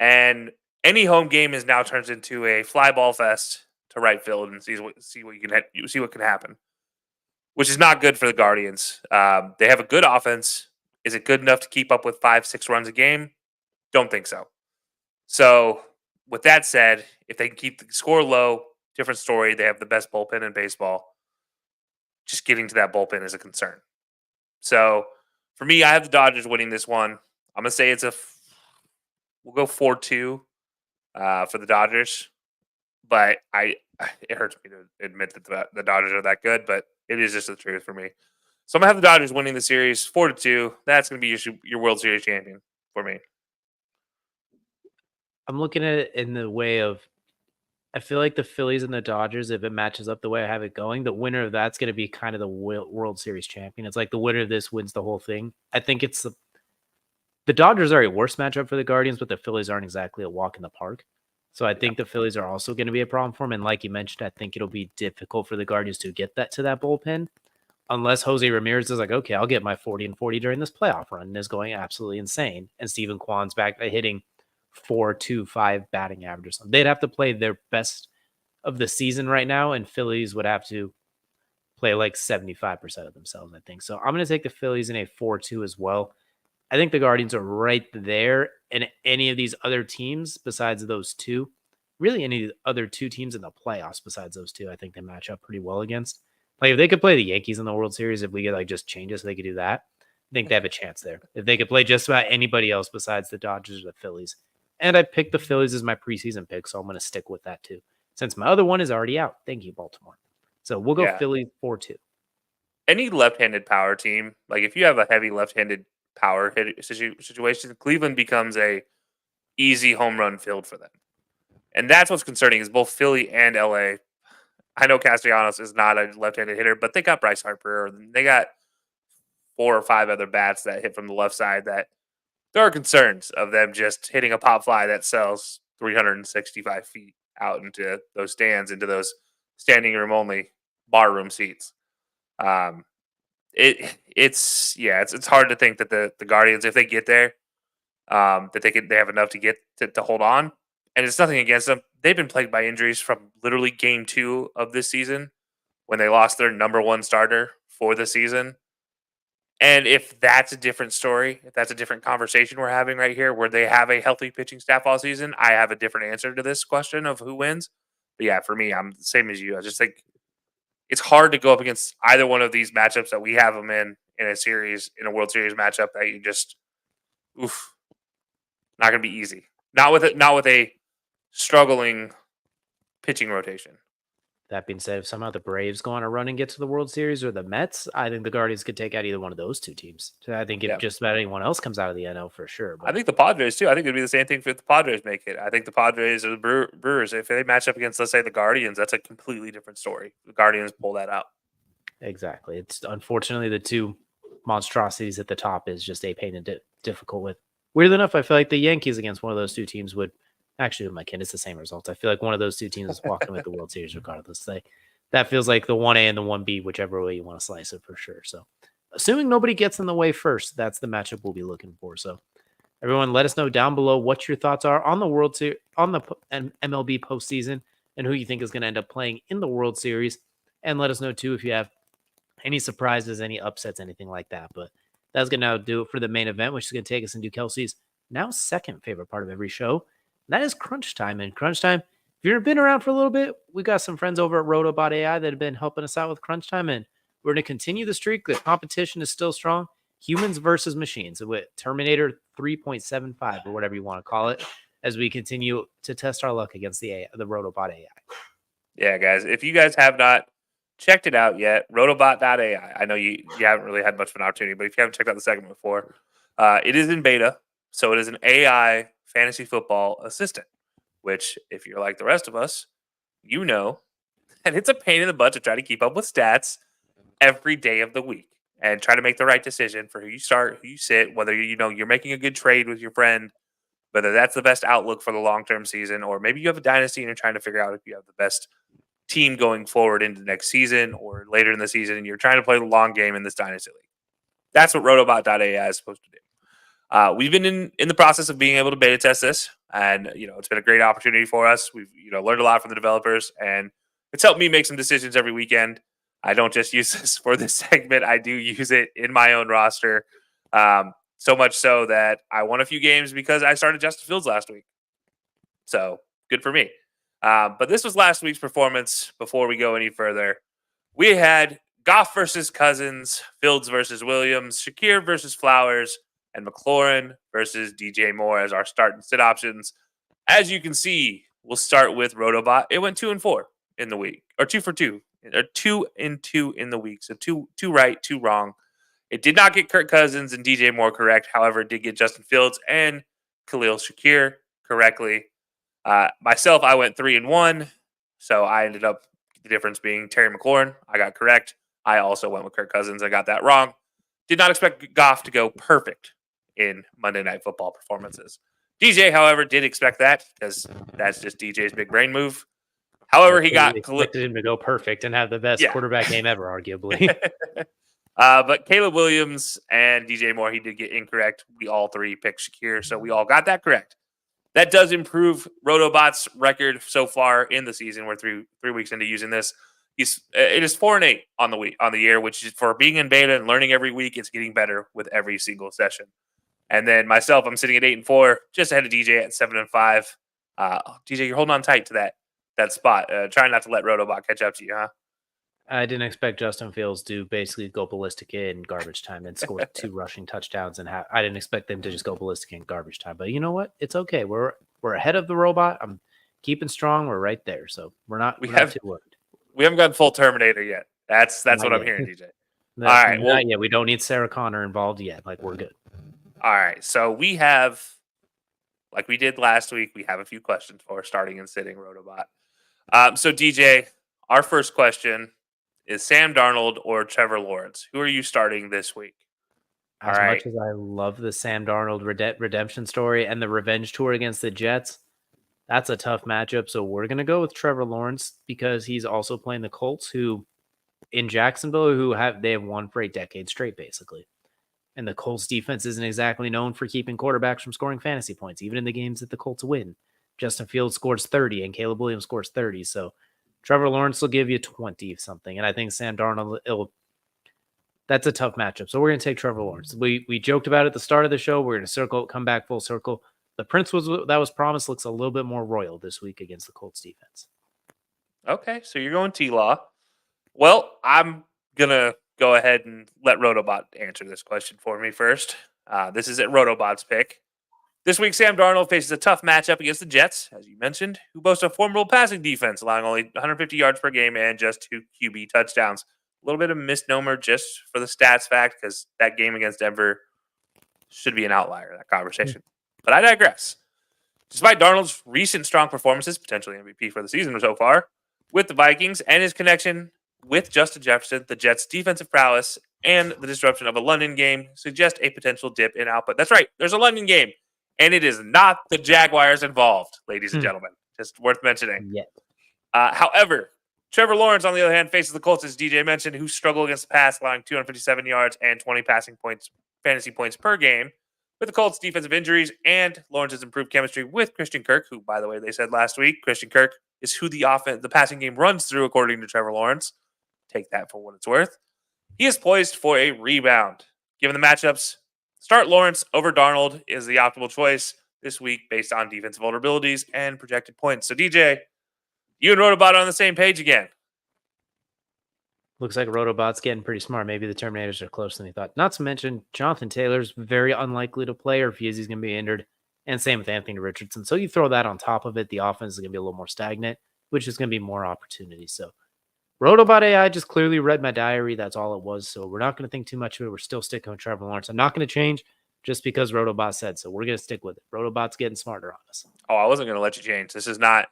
And any home game is now turns into a fly ball fest to right field and see what can happen, which is not good for the Guardians. They have a good offense. Is it good enough to keep up with 5-6 runs a game? Don't think so. So with that said, if they can keep the score low, different story. They have the best bullpen in baseball. Just getting to that bullpen is a concern. So for me, I have the Dodgers winning this one. I'm gonna say we'll go 4-2 for the Dodgers. But it hurts me to admit that the Dodgers are that good, but it is just the truth for me. So I'm going to have the Dodgers winning the series 4-2. That's going to be your World Series champion for me. I'm looking at it in the way of, I feel like the Phillies and the Dodgers, if it matches up the way I have it going, the winner of that's going to be kind of the World Series champion. It's like the winner of this wins the whole thing. I think it's the Dodgers are a worse matchup for the Guardians, but the Phillies aren't exactly a walk in the park. So I think the Phillies are also going to be a problem for them. And like you mentioned, I think it'll be difficult for the Guardians to get that to that bullpen unless Jose Ramirez is like, okay, I'll get my 40-40 during this playoff run and is going absolutely insane. And Steven Kwan's back by hitting 4.25 batting average or something. They'd have to play their best of the season right now, and Phillies would have to play like 75% of themselves, I think. So I'm going to take the Phillies in a 4-2 as well. I think the Guardians are right there, and any of these other teams besides those two, really any other two teams in the playoffs besides those two, I think they match up pretty well against. Like if they could play the Yankees in the World Series, if we could like just change it so they could do that, I think they have a chance there. If they could play just about anybody else besides the Dodgers or the Phillies. And I picked the Phillies as my preseason pick, so I'm going to stick with that too. Since my other one is already out. Thank you, Baltimore. So we'll go Philly 4-2. Any left-handed power team, like if you have a heavy left-handed power hit situation, Cleveland becomes a easy home run field for them. And that's what's concerning is both Philly and LA. I know Castellanos is not a left-handed hitter, but they got Bryce Harper. They got 4 or 5 other bats that hit from the left side that there are concerns of them just hitting a pop fly that sells 365 feet out into those stands, into those standing room only bar room seats. It's hard to think that the Guardians, if they get there, that they have enough to get to hold on. And it's nothing against them. They've been plagued by injuries from literally game 2 of this season when they lost their number 1 starter for the season. And if that's a different story, if that's a different conversation we're having right here, where they have a healthy pitching staff all season, I have a different answer to this question of who wins. But yeah, for me, I'm the same as you. I just think it's hard to go up against either one of these matchups that we have them in a series, in a World Series matchup that you just, not going to be easy. Not with a struggling pitching rotation. That being said, if somehow the Braves go on a run and get to the World Series or the Mets, I think the Guardians could take out either one of those two teams. So I think if just about anyone else comes out of the NL for sure. But I think the Padres too. I think it'd be the same thing if the Padres make it. I think the Padres or the Brewers, if they match up against, let's say, the Guardians, that's a completely different story. The Guardians pull that out. Exactly. It's unfortunately the two monstrosities at the top is just a pain and difficult with. Weirdly enough, I feel like the Yankees against one of those two teams would actually, with my kid, it's the same result. I feel like one of those two teams is walking with the World Series regardless. That feels like the 1A and the 1B, whichever way you want to slice it for sure. So assuming nobody gets in the way first, that's the matchup we'll be looking for. So everyone, let us know down below what your thoughts are on the World Series, on the MLB postseason, and who you think is going to end up playing in the World Series. And let us know too if you have any surprises, any upsets, anything like that. But that's going to now do it for the main event, which is going to take us into Kelcey's now second favorite part of every show. And that is crunch time. And crunch time, if you've been around for a little bit, we got some friends over at Rotobot AI that have been helping us out with crunch time. And we're going to continue the streak. The competition is still strong. Humans versus machines with Terminator 3.75 or whatever you want to call it, as we continue to test our luck against the Rotobot AI. Yeah, guys, if you guys have not checked it out yet, Rotobot.ai. I know you haven't really had much of an opportunity, but if you haven't checked out the segment before, it is in beta. So it is an AI fantasy football assistant, which if you're like the rest of us, you know, and it's a pain in the butt to try to keep up with stats every day of the week and try to make the right decision for who you start, who you sit, whether you're making a good trade with your friend, whether that's the best outlook for the long-term season, or maybe you have a dynasty and you're trying to figure out if you have the best team going forward into next season or later in the season, and you're trying to play the long game in this dynasty league. That's what Rotobot.ai is supposed to do. We've been in the process of being able to beta test this, and it's been a great opportunity for us. We've learned a lot from the developers, and it's helped me make some decisions every weekend. I don't just use this for this segment; I do use it in my own roster. So much so that I won a few games because I started Justin Fields last week. So good for me. But this was last week's performance. Before we go any further, we had Goff versus Cousins, Fields versus Williams, Shakir versus Flowers, and McLaurin versus DJ Moore as our start and sit options. As you can see, we'll start with Rotobot. It went 2-4 in the week, or 2 for 2, or 2-2 in the week. So two right, 2 wrong. It did not get Kirk Cousins and DJ Moore correct. However, it did get Justin Fields and Khalil Shakir correctly. Myself, I went 3-1. So I ended up, the difference being Terry McLaurin, I got correct. I also went with Kirk Cousins. I got that wrong. Did not expect Goff to go perfect in Monday Night Football performances. DJ, however, did expect that because that's just DJ's big brain move. However, he expected him to go perfect and have the best quarterback game ever, arguably. But Caleb Williams and DJ Moore, he did get incorrect. We all 3 picked Shakir, so we all got that correct. That does improve Rotobot's record so far in the season. We're three weeks into using this. It is 4-8 on the year, which is for being in beta and learning every week. It's getting better with every single session. And then myself, I'm sitting at 8-4, just ahead of DJ at 7-5. DJ, you're holding on tight to that spot. Trying not to let Rotobot catch up to you, huh? I didn't expect Justin Fields to basically go ballistic in garbage time and score 2 rushing touchdowns, and I didn't expect them to just go ballistic in garbage time. But you know what? It's okay. We're ahead of the robot. I'm keeping strong. We're right there, so we're not too worried. We haven't gotten full Terminator yet. That's what I'm hearing, DJ. All right, well, not yet. We don't need Sarah Connor involved yet. Like, we're good. All right, so we have, like we did last week, we have a few questions for starting and sitting Rotobot. So DJ, our first question is Sam Darnold or Trevor Lawrence? Who are you starting this week? As much as I love the Sam Darnold redemption story and the revenge tour against the Jets, that's a tough matchup. So we're going to go with Trevor Lawrence because he's also playing the Colts, who in Jacksonville, they have won for a decade straight, basically. And the Colts defense isn't exactly known for keeping quarterbacks from scoring fantasy points, even in the games that the Colts win. Justin Fields scores 30 and Caleb Williams scores 30. So Trevor Lawrence will give you 20 something. And I think Sam Darnold, that's a tough matchup. So we're going to take Trevor Lawrence. We joked about it at the start of the show. We're going to come back full circle. The Prince that was promised looks a little bit more royal this week against the Colts defense. Okay, so you're going T-Law. Well, I'm going to go ahead and let Rotobot answer this question for me first. This is at Rotobot's pick. This week, Sam Darnold faces a tough matchup against the Jets, as you mentioned, who boast a formidable passing defense, allowing only 150 yards per game and just 2 QB touchdowns. A little bit of misnomer just for the stats fact, because that game against Denver should be an outlier, that conversation. But I digress. Despite Darnold's recent strong performances, potentially MVP for the season so far, with the Vikings and his connection with Justin Jefferson, the Jets' defensive prowess and the disruption of a London game suggest a potential dip in output. That's right, there's a London game, and it is not the Jaguars involved, ladies and gentlemen. Just worth mentioning. Yeah. However, Trevor Lawrence, on the other hand, faces the Colts, as DJ mentioned, who struggle against the pass, allowing 257 yards and 20 fantasy points per game. With the Colts' defensive injuries and Lawrence's improved chemistry with Christian Kirk, who, by the way, they said last week, Christian Kirk is who the passing game runs through, according to Trevor Lawrence. Take that for what it's worth. He is poised for a rebound. Given the matchups, start Lawrence over Darnold is the optimal choice this week based on defensive vulnerabilities and projected points. So, DJ, you and Rotobot are on the same page again. Looks like Rotobot's getting pretty smart. Maybe the Terminators are closer than he thought. Not to mention, Jonathan Taylor's very unlikely to play, or if he is, he's going to be injured. And same with Anthony Richardson. So you throw that on top of it, the offense is going to be a little more stagnant, which is going to be more opportunity. So Rotobot AI just clearly read my diary. That's all it was. So we're not going to think too much of it. We're still sticking with Trevor Lawrence. I'm not going to change just because Rotobot said so. We're going to stick with it. Rotobot's getting smarter on us. Oh, I wasn't going to let you change. This is not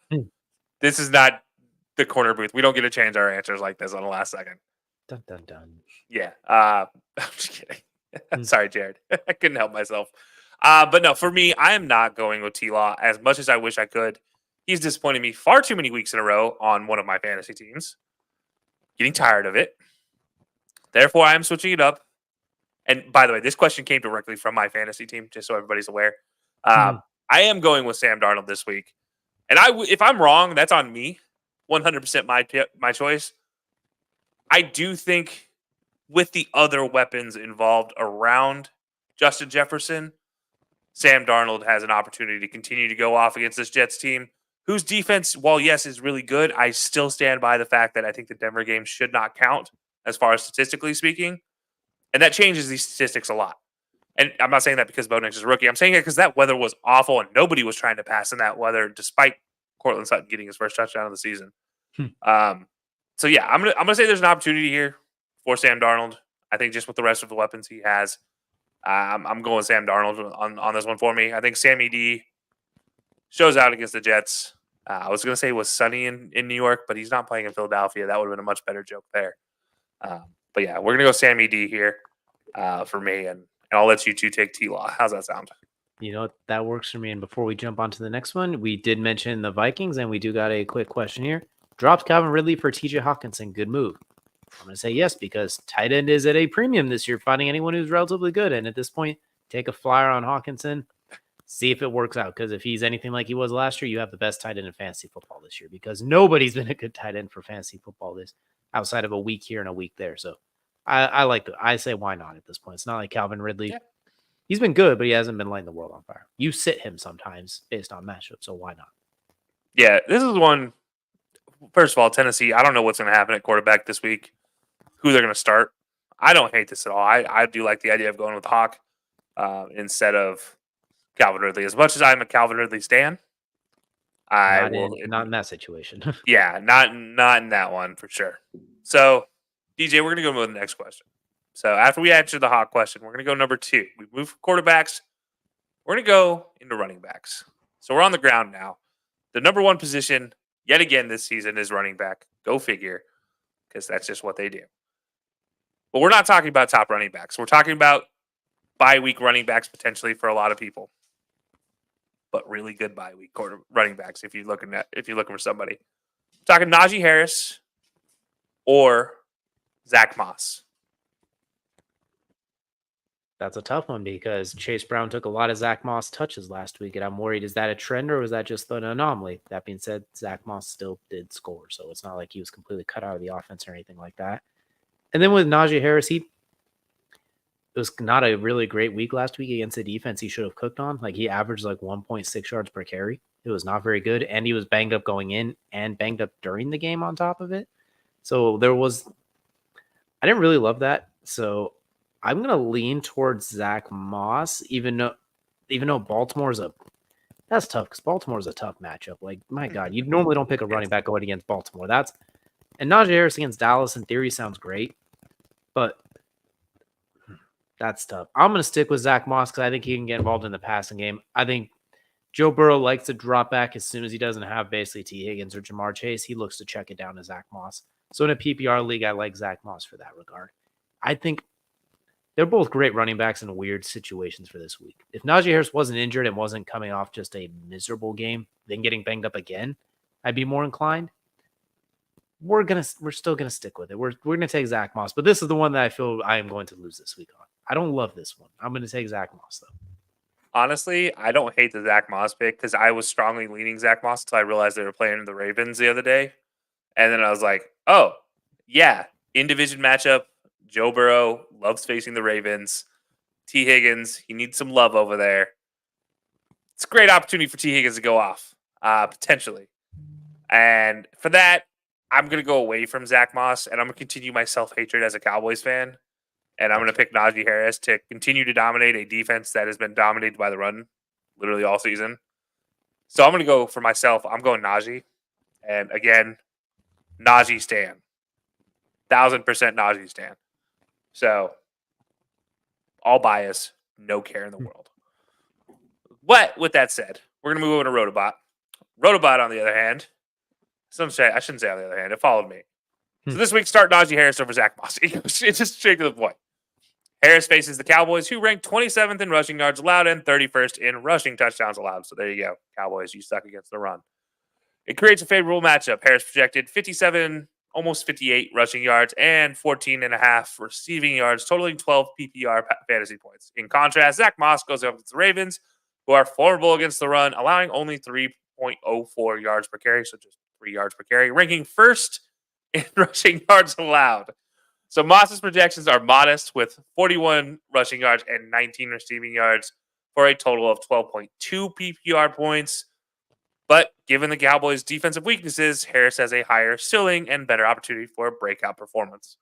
the corner booth. We don't get to change our answers like this on the last second. Dun, dun, dun. Yeah. I'm just kidding. Sorry, Jared. I couldn't help myself. But no, for me, I am not going with T-Law as much as I wish I could. He's disappointed me far too many weeks in a row on one of my fantasy teams. Getting tired of it. Therefore, I am switching it up. And by the way, this question came directly from my fantasy team, just so everybody's aware. I am going with Sam Darnold this week. And if I'm wrong, that's on me. 100% my choice. I do think with the other weapons involved around Justin Jefferson, Sam Darnold has an opportunity to continue to go off against this Jets team, whose defense, while yes, is really good, I still stand by the fact that I think the Denver game should not count as far as statistically speaking. And that changes these statistics a lot. And I'm not saying that because Bo Nix is a rookie. I'm saying it because that weather was awful and nobody was trying to pass in that weather, despite Cortland Sutton getting his first touchdown of the season. So yeah, I'm gonna say there's an opportunity here for Sam Darnold. I think just with the rest of the weapons he has, I'm going Sam Darnold on this one for me. I think Sammy D shows out against the Jets. I was gonna say it was sunny in New York, but he's not playing in Philadelphia. That would have been a much better joke there. But yeah, we're gonna go Sammy D here for me, and I'll let you two take T-Law. How's that sound? You know, that works for me. And before we jump on to the next one, we did mention the Vikings, and we do got a quick question here. Dropped Calvin Ridley for TJ Hawkinson. Good move. I'm going to say yes, because tight end is at a premium this year, finding anyone who's relatively good. And at this point, take a flyer on Hawkinson. See if it works out. Because if he's anything like he was last year, you have the best tight end in fantasy football this year. Because nobody's been a good tight end for fantasy football this outside of a week here and a week there. So I say why not at this point. It's not like Calvin Ridley. Yeah. He's been good, but he hasn't been lighting the world on fire. You sit him sometimes based on matchup, so why not? Yeah, this is one. First of all, Tennessee, I don't know what's going to happen at quarterback this week, who they're going to start. I don't hate this at all. I do like the idea of going with Hawk instead of Calvin Ridley. As much as I'm a Calvin Ridley stan, Not in that situation. Yeah, not in that one for sure. So, DJ, we're going to go with the next question. So after we answer the Hawk question, we're going to go number 2. We move from quarterbacks. We're going to go into running backs. So we're on the ground now. The number 1 position yet again this season is running back. Go figure, because that's just what they do. But we're not talking about top running backs. We're talking about bye week running backs potentially for a lot of people, but really good bye week running backs if you're looking for somebody. I'm talking Najee Harris or Zach Moss. That's a tough one because Chase Brown took a lot of Zach Moss touches last week, and I'm worried, is that a trend or was that just an anomaly? That being said, Zach Moss still did score, so it's not like he was completely cut out of the offense or anything like that. And then with Najee Harris, it was not a really great week last week against the defense he should have cooked on. Like, he averaged like 1.6 yards per carry. It was not very good, and he was banged up going in and banged up during the game on top of it. So I didn't really love that. So I'm going to lean towards Zach Moss, even though Baltimore's that's tough because Baltimore's a tough matchup. Like, my God, you normally don't pick a running back going against Baltimore. And Najee Harris against Dallas in theory sounds great, but that's tough. I'm going to stick with Zach Moss because I think he can get involved in the passing game. I think Joe Burrow likes to drop back as soon as he doesn't have basically T. Higgins or Jamar Chase. He looks to check it down to Zach Moss. So in a PPR league, I like Zach Moss for that regard. I think they're both great running backs in weird situations for this week. If Najee Harris wasn't injured and wasn't coming off just a miserable game, then getting banged up again, I'd be more inclined. We're still gonna stick with it. We're gonna take Zach Moss, but this is the one that I feel I am going to lose this week on. I don't love this one. I'm gonna take Zach Moss though. Honestly, I don't hate the Zach Moss pick because I was strongly leaning Zach Moss until I realized they were playing the Ravens the other day. And then I was like, oh, yeah, in-division matchup. Joe Burrow loves facing the Ravens. T. Higgins, he needs some love over there. It's a great opportunity for T. Higgins to go off, potentially. And for that, I'm going to go away from Zach Moss, and I'm going to continue my self-hatred as a Cowboys fan. And I'm going to pick Najee Harris to continue to dominate a defense that has been dominated by the run literally all season. So I'm going to go for myself. I'm going Najee. And again, Najee stan. 1,000% Najee stan. So, all bias, no care in the world. But with that said, we're going to move over to Rotobot. Rotobot, on the other hand, I shouldn't say on the other hand, it followed me. So this week, start Najee Harris over Zach Moss. It's just straight to the point. Harris faces the Cowboys, who ranked 27th in rushing yards allowed and 31st in rushing touchdowns allowed. So there you go. Cowboys, you suck against the run. It creates a favorable matchup. Harris projected 57, almost 58 rushing yards and 14.5 receiving yards, totaling 12 PPR fantasy points. In contrast, Zach Moss goes up against the Ravens, who are formidable against the run, allowing only 3.04 yards per carry, so just 3 yards per carry, ranking first in rushing yards allowed. So Moss's projections are modest with 41 rushing yards and 19 receiving yards for a total of 12.2 PPR points. But given the Cowboys' defensive weaknesses, Harris has a higher ceiling and better opportunity for a breakout performance.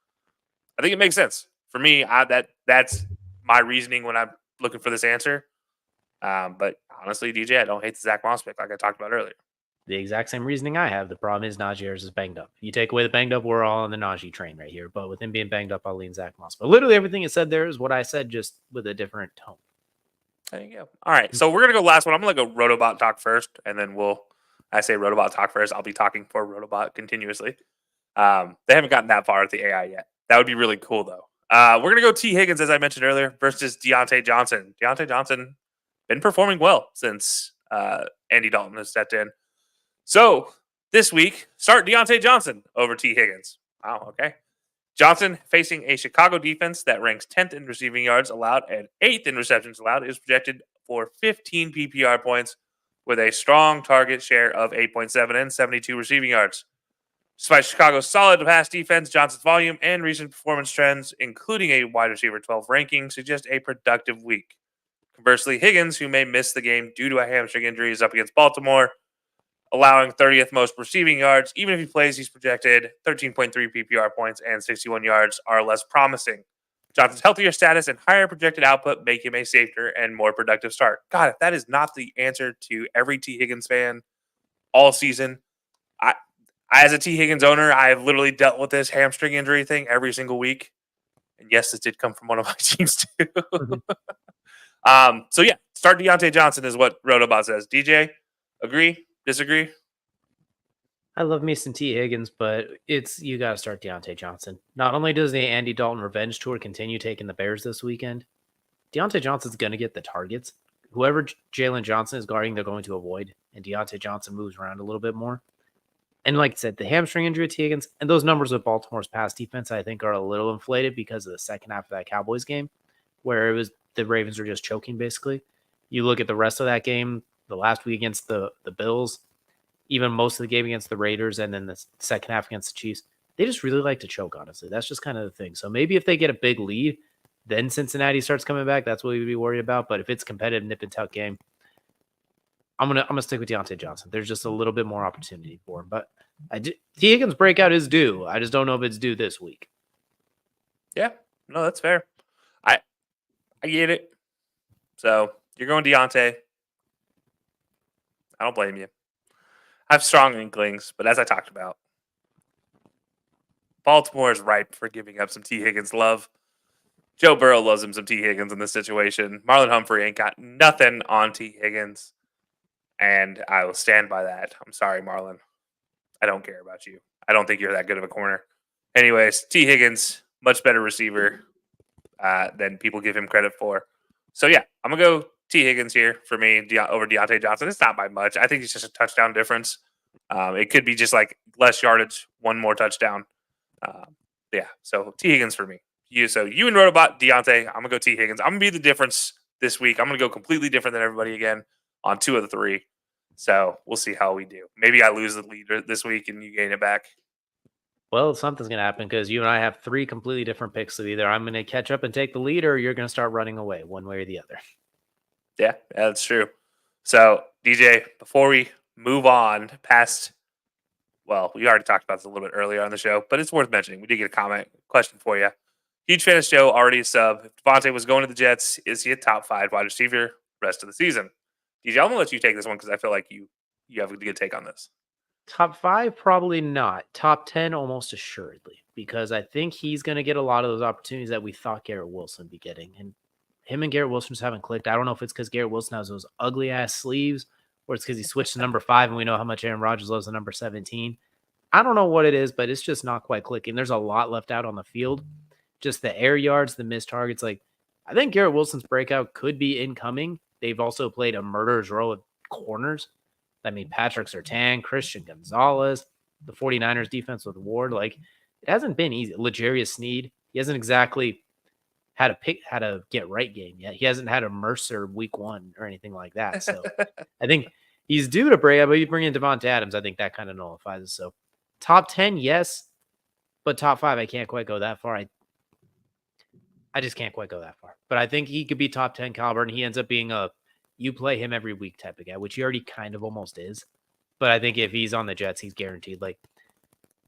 I think it makes sense. For me, that's my reasoning when I'm looking for this answer. But honestly, DJ, I don't hate the Zach Moss pick like I talked about earlier. The exact same reasoning I have. The problem is Najee Harris is banged up. You take away the banged up, we're all on the Najee train right here. But with him being banged up, I'll lean Zach Moss. But literally everything it said there is what I said, just with a different tone. There you go. All right, so we're going to go last one. I'm going to go Rotobot talk first, and then I say Rotobot talk first. I'll be talking for Rotobot continuously. They haven't gotten that far with the AI yet. That would be really cool, though. We're going to go T. Higgins, as I mentioned earlier, versus Deontay Johnson. Deontay Johnson been performing well since Andy Dalton has stepped in. So this week, start Deontay Johnson over T. Higgins. Wow, okay. Johnson, facing a Chicago defense that ranks 10th in receiving yards allowed and 8th in receptions allowed, is projected for 15 PPR points with a strong target share of 8.7 and 72 receiving yards. Despite Chicago's solid pass defense, Johnson's volume and recent performance trends, including a wide receiver 12 ranking, suggest a productive week. Conversely, Higgins, who may miss the game due to a hamstring injury, is up against Baltimore, allowing 30th most receiving yards. Even if he plays, he's projected 13.3 PPR points and 61 yards are less promising. Johnson's healthier status and higher projected output make him a safer and more productive start. God, if that is not the answer to every T. Higgins fan all season, I as a T. Higgins owner, I have literally dealt with this hamstring injury thing every single week. And yes, this did come from one of my teams too. So yeah, start Deontay Johnson is what Rotobot says. DJ, agree? Disagree? I love me some T. Higgins, but you got to start Deontay Johnson. Not only does the Andy Dalton revenge tour continue taking the Bears this weekend, Deontay Johnson's going to get the targets. Whoever Jalen Johnson is guarding, they're going to avoid, and Deontay Johnson moves around a little bit more. And like I said, the hamstring injury to Higgins and those numbers of Baltimore's pass defense, I think, are a little inflated because of the second half of that Cowboys game, where it was the Ravens were just choking, basically. You look at the rest of that game, the last week against the Bills, even most of the game against the Raiders, and then the second half against the Chiefs, they just really like to choke, honestly. That's just kind of the thing. So maybe if they get a big lead, then Cincinnati starts coming back. That's what we'd be worried about. But if it's a competitive nip and tuck game, I'm gonna stick with Deontay Johnson. There's just a little bit more opportunity for him. But T. Higgins' breakout is due. I just don't know if it's due this week. Yeah, no, that's fair. I get it. So you're going Deontay. I don't blame you. I have strong inklings, but as I talked about, Baltimore is ripe for giving up some T. Higgins love. Joe Burrow loves him some T. Higgins in this situation. Marlon Humphrey ain't got nothing on T. Higgins, and I will stand by that. I'm sorry, Marlon. I don't care about you. I don't think you're that good of a corner. Anyways, T. Higgins, much better receiver than people give him credit for. So, yeah, I'm going to go T. Higgins here for me over Deontay Johnson. It's not by much. I think it's just a touchdown difference. It could be just like less yardage, one more touchdown. Yeah, so T. Higgins for me. You and Rotobot, Deontay, I'm going to go T. Higgins. I'm going to be the difference this week. I'm going to go completely different than everybody again on 2 of the 3. So we'll see how we do. Maybe I lose the lead this week and you gain it back. Well, something's going to happen because you and I have 3 completely different picks. So either I'm going to catch up and take the lead or you're going to start running away one way or the other. Yeah, that's true. So, DJ, before we move on past, well, we already talked about this a little bit earlier on the show, but it's worth mentioning. We did get a question for you. Huge fan of the show, already a sub. If Davante was going to the Jets, is he a top 5 wide receiver rest of the season? DJ, I'm going to let you take this one because I feel like you have a good take on this. Top 5, probably not. Top 10, almost assuredly, because I think he's going to get a lot of those opportunities that we thought Garrett Wilson would be getting. And him and Garrett Wilson just haven't clicked. I don't know if it's because Garrett Wilson has those ugly-ass sleeves or it's because he switched to number 5 and we know how much Aaron Rodgers loves the number 17. I don't know what it is, but it's just not quite clicking. There's a lot left out on the field. Just the air yards, the missed targets. Like, I think Garrett Wilson's breakout could be incoming. They've also played a murderer's row of corners. I mean, Patrick Surtain, Christian Gonzalez, the 49ers defense with Ward. Like, it hasn't been easy. L'Jarius Sneed, he hasn't exactly had a get right game yet. He hasn't had a Mercer week 1 or anything like that. So I think he's due to break out, but you bring in Davante Adams, I think that kind of nullifies it. So top 10, yes, but top 5, I can't quite go that far. I just can't quite go that far. But I think he could be top 10 caliber, and he ends up being you play him every week type of guy, which he already kind of almost is. But I think if he's on the Jets, he's guaranteed. Like,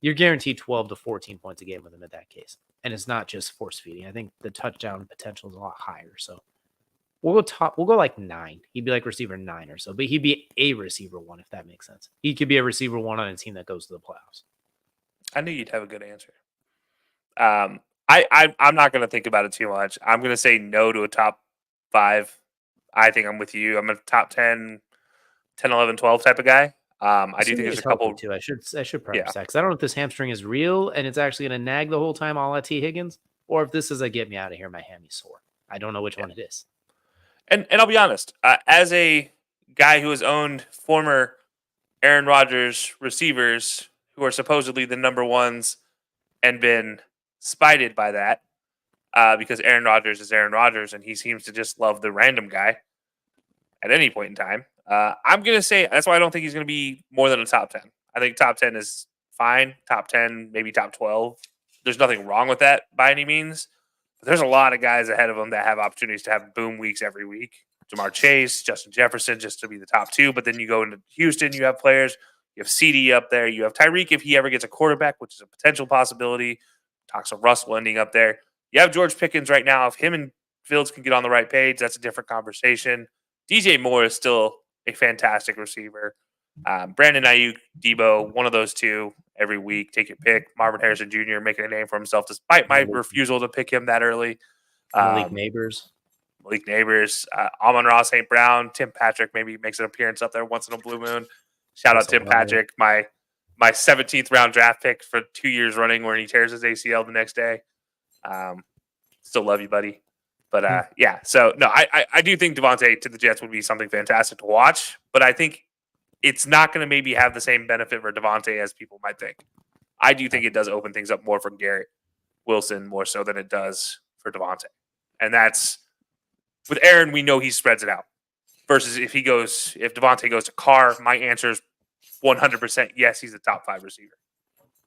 you're guaranteed 12 to 14 points a game with him in that case. And it's not just force feeding. I think the touchdown potential is a lot higher. So we'll go like 9. He'd be like receiver 9 or so, but he'd be a receiver 1, if that makes sense. He could be a receiver 1 on a team that goes to the playoffs. I knew you'd have a good answer. I'm not going to think about it too much. I'm going to say no to a top 5. I think I'm with you. I'm a top 10, 11, 12 type of guy. I do think there's a couple too. I should preface that because I don't know if this hamstring is real and it's actually going to nag the whole time, all at T. Higgins, or if this is a get me out of here, my hammy's sore. I don't know which one it is. And I'll be honest, as a guy who has owned former Aaron Rodgers receivers who are supposedly the number ones and been spited by that because Aaron Rodgers is Aaron Rodgers and he seems to just love the random guy. at any point in time. I'm going to say that's why I don't think he's going to be more than a top 10. I think top 10 is fine. Top 10, maybe top 12. There's nothing wrong with that by any means. But there's a lot of guys ahead of him that have opportunities to have boom weeks every week. Jamar Chase, Justin Jefferson, just to be the top 2. But then you go into Houston, you have players. You have CD up there. You have Tyreek if he ever gets a quarterback, which is a potential possibility. Talks of Russell ending up there. You have George Pickens right now. If him and Fields can get on the right page, that's a different conversation. DJ Moore is still a fantastic receiver. Brandon Ayuk, Debo, one of those two every week. Take your pick. Marvin Harrison Jr. making a name for himself despite my refusal to pick him that early. Malik Neighbors, Amon-Ra St. Brown, Tim Patrick maybe makes an appearance up there once in a blue moon. Shout out Tim Patrick, my 17th round draft pick for 2 years running where he tears his ACL the next day. Still love you, buddy. But yeah, so no, I do think Davante to the Jets would be something fantastic to watch, but I think it's not going to maybe have the same benefit for Davante as people might think. I do think it does open things up more for Garrett Wilson more so than it does for Davante. And that's with Aaron, we know he spreads it out. Versus if Davante goes to Carr, my answer is 100% yes, he's a top 5 receiver.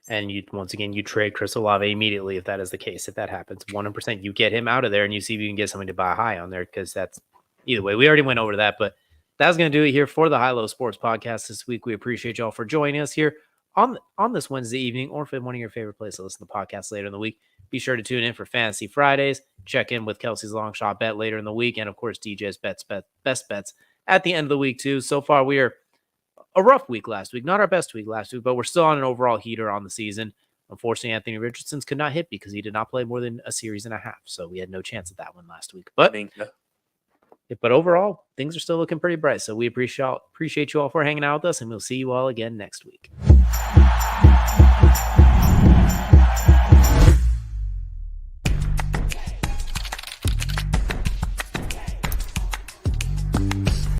And once again, you trade Chris Olave immediately if that is the case. If that happens, 100%, you get him out of there and you see if you can get somebody to buy high on there because that's either way. We already went over that, but that's going to do it here for the High Low Sports Podcast this week. We appreciate y'all for joining us here on this Wednesday evening, or if in one of your favorite places to listen to the podcast later in the week. Be sure to tune in for Fantasy Fridays. Check in with Kelcey's Long Shot Bet later in the week, and of course DJ's best bets at the end of the week too. So far, we are a rough week last week, not our best week last week, but we're still on an overall heater on the season. Unfortunately, Anthony Richardson's could not hit because he did not play more than a series and a half, so we had no chance at that one last week. But overall, things are still looking pretty bright. So we appreciate you all for hanging out with us, and we'll see you all again next week.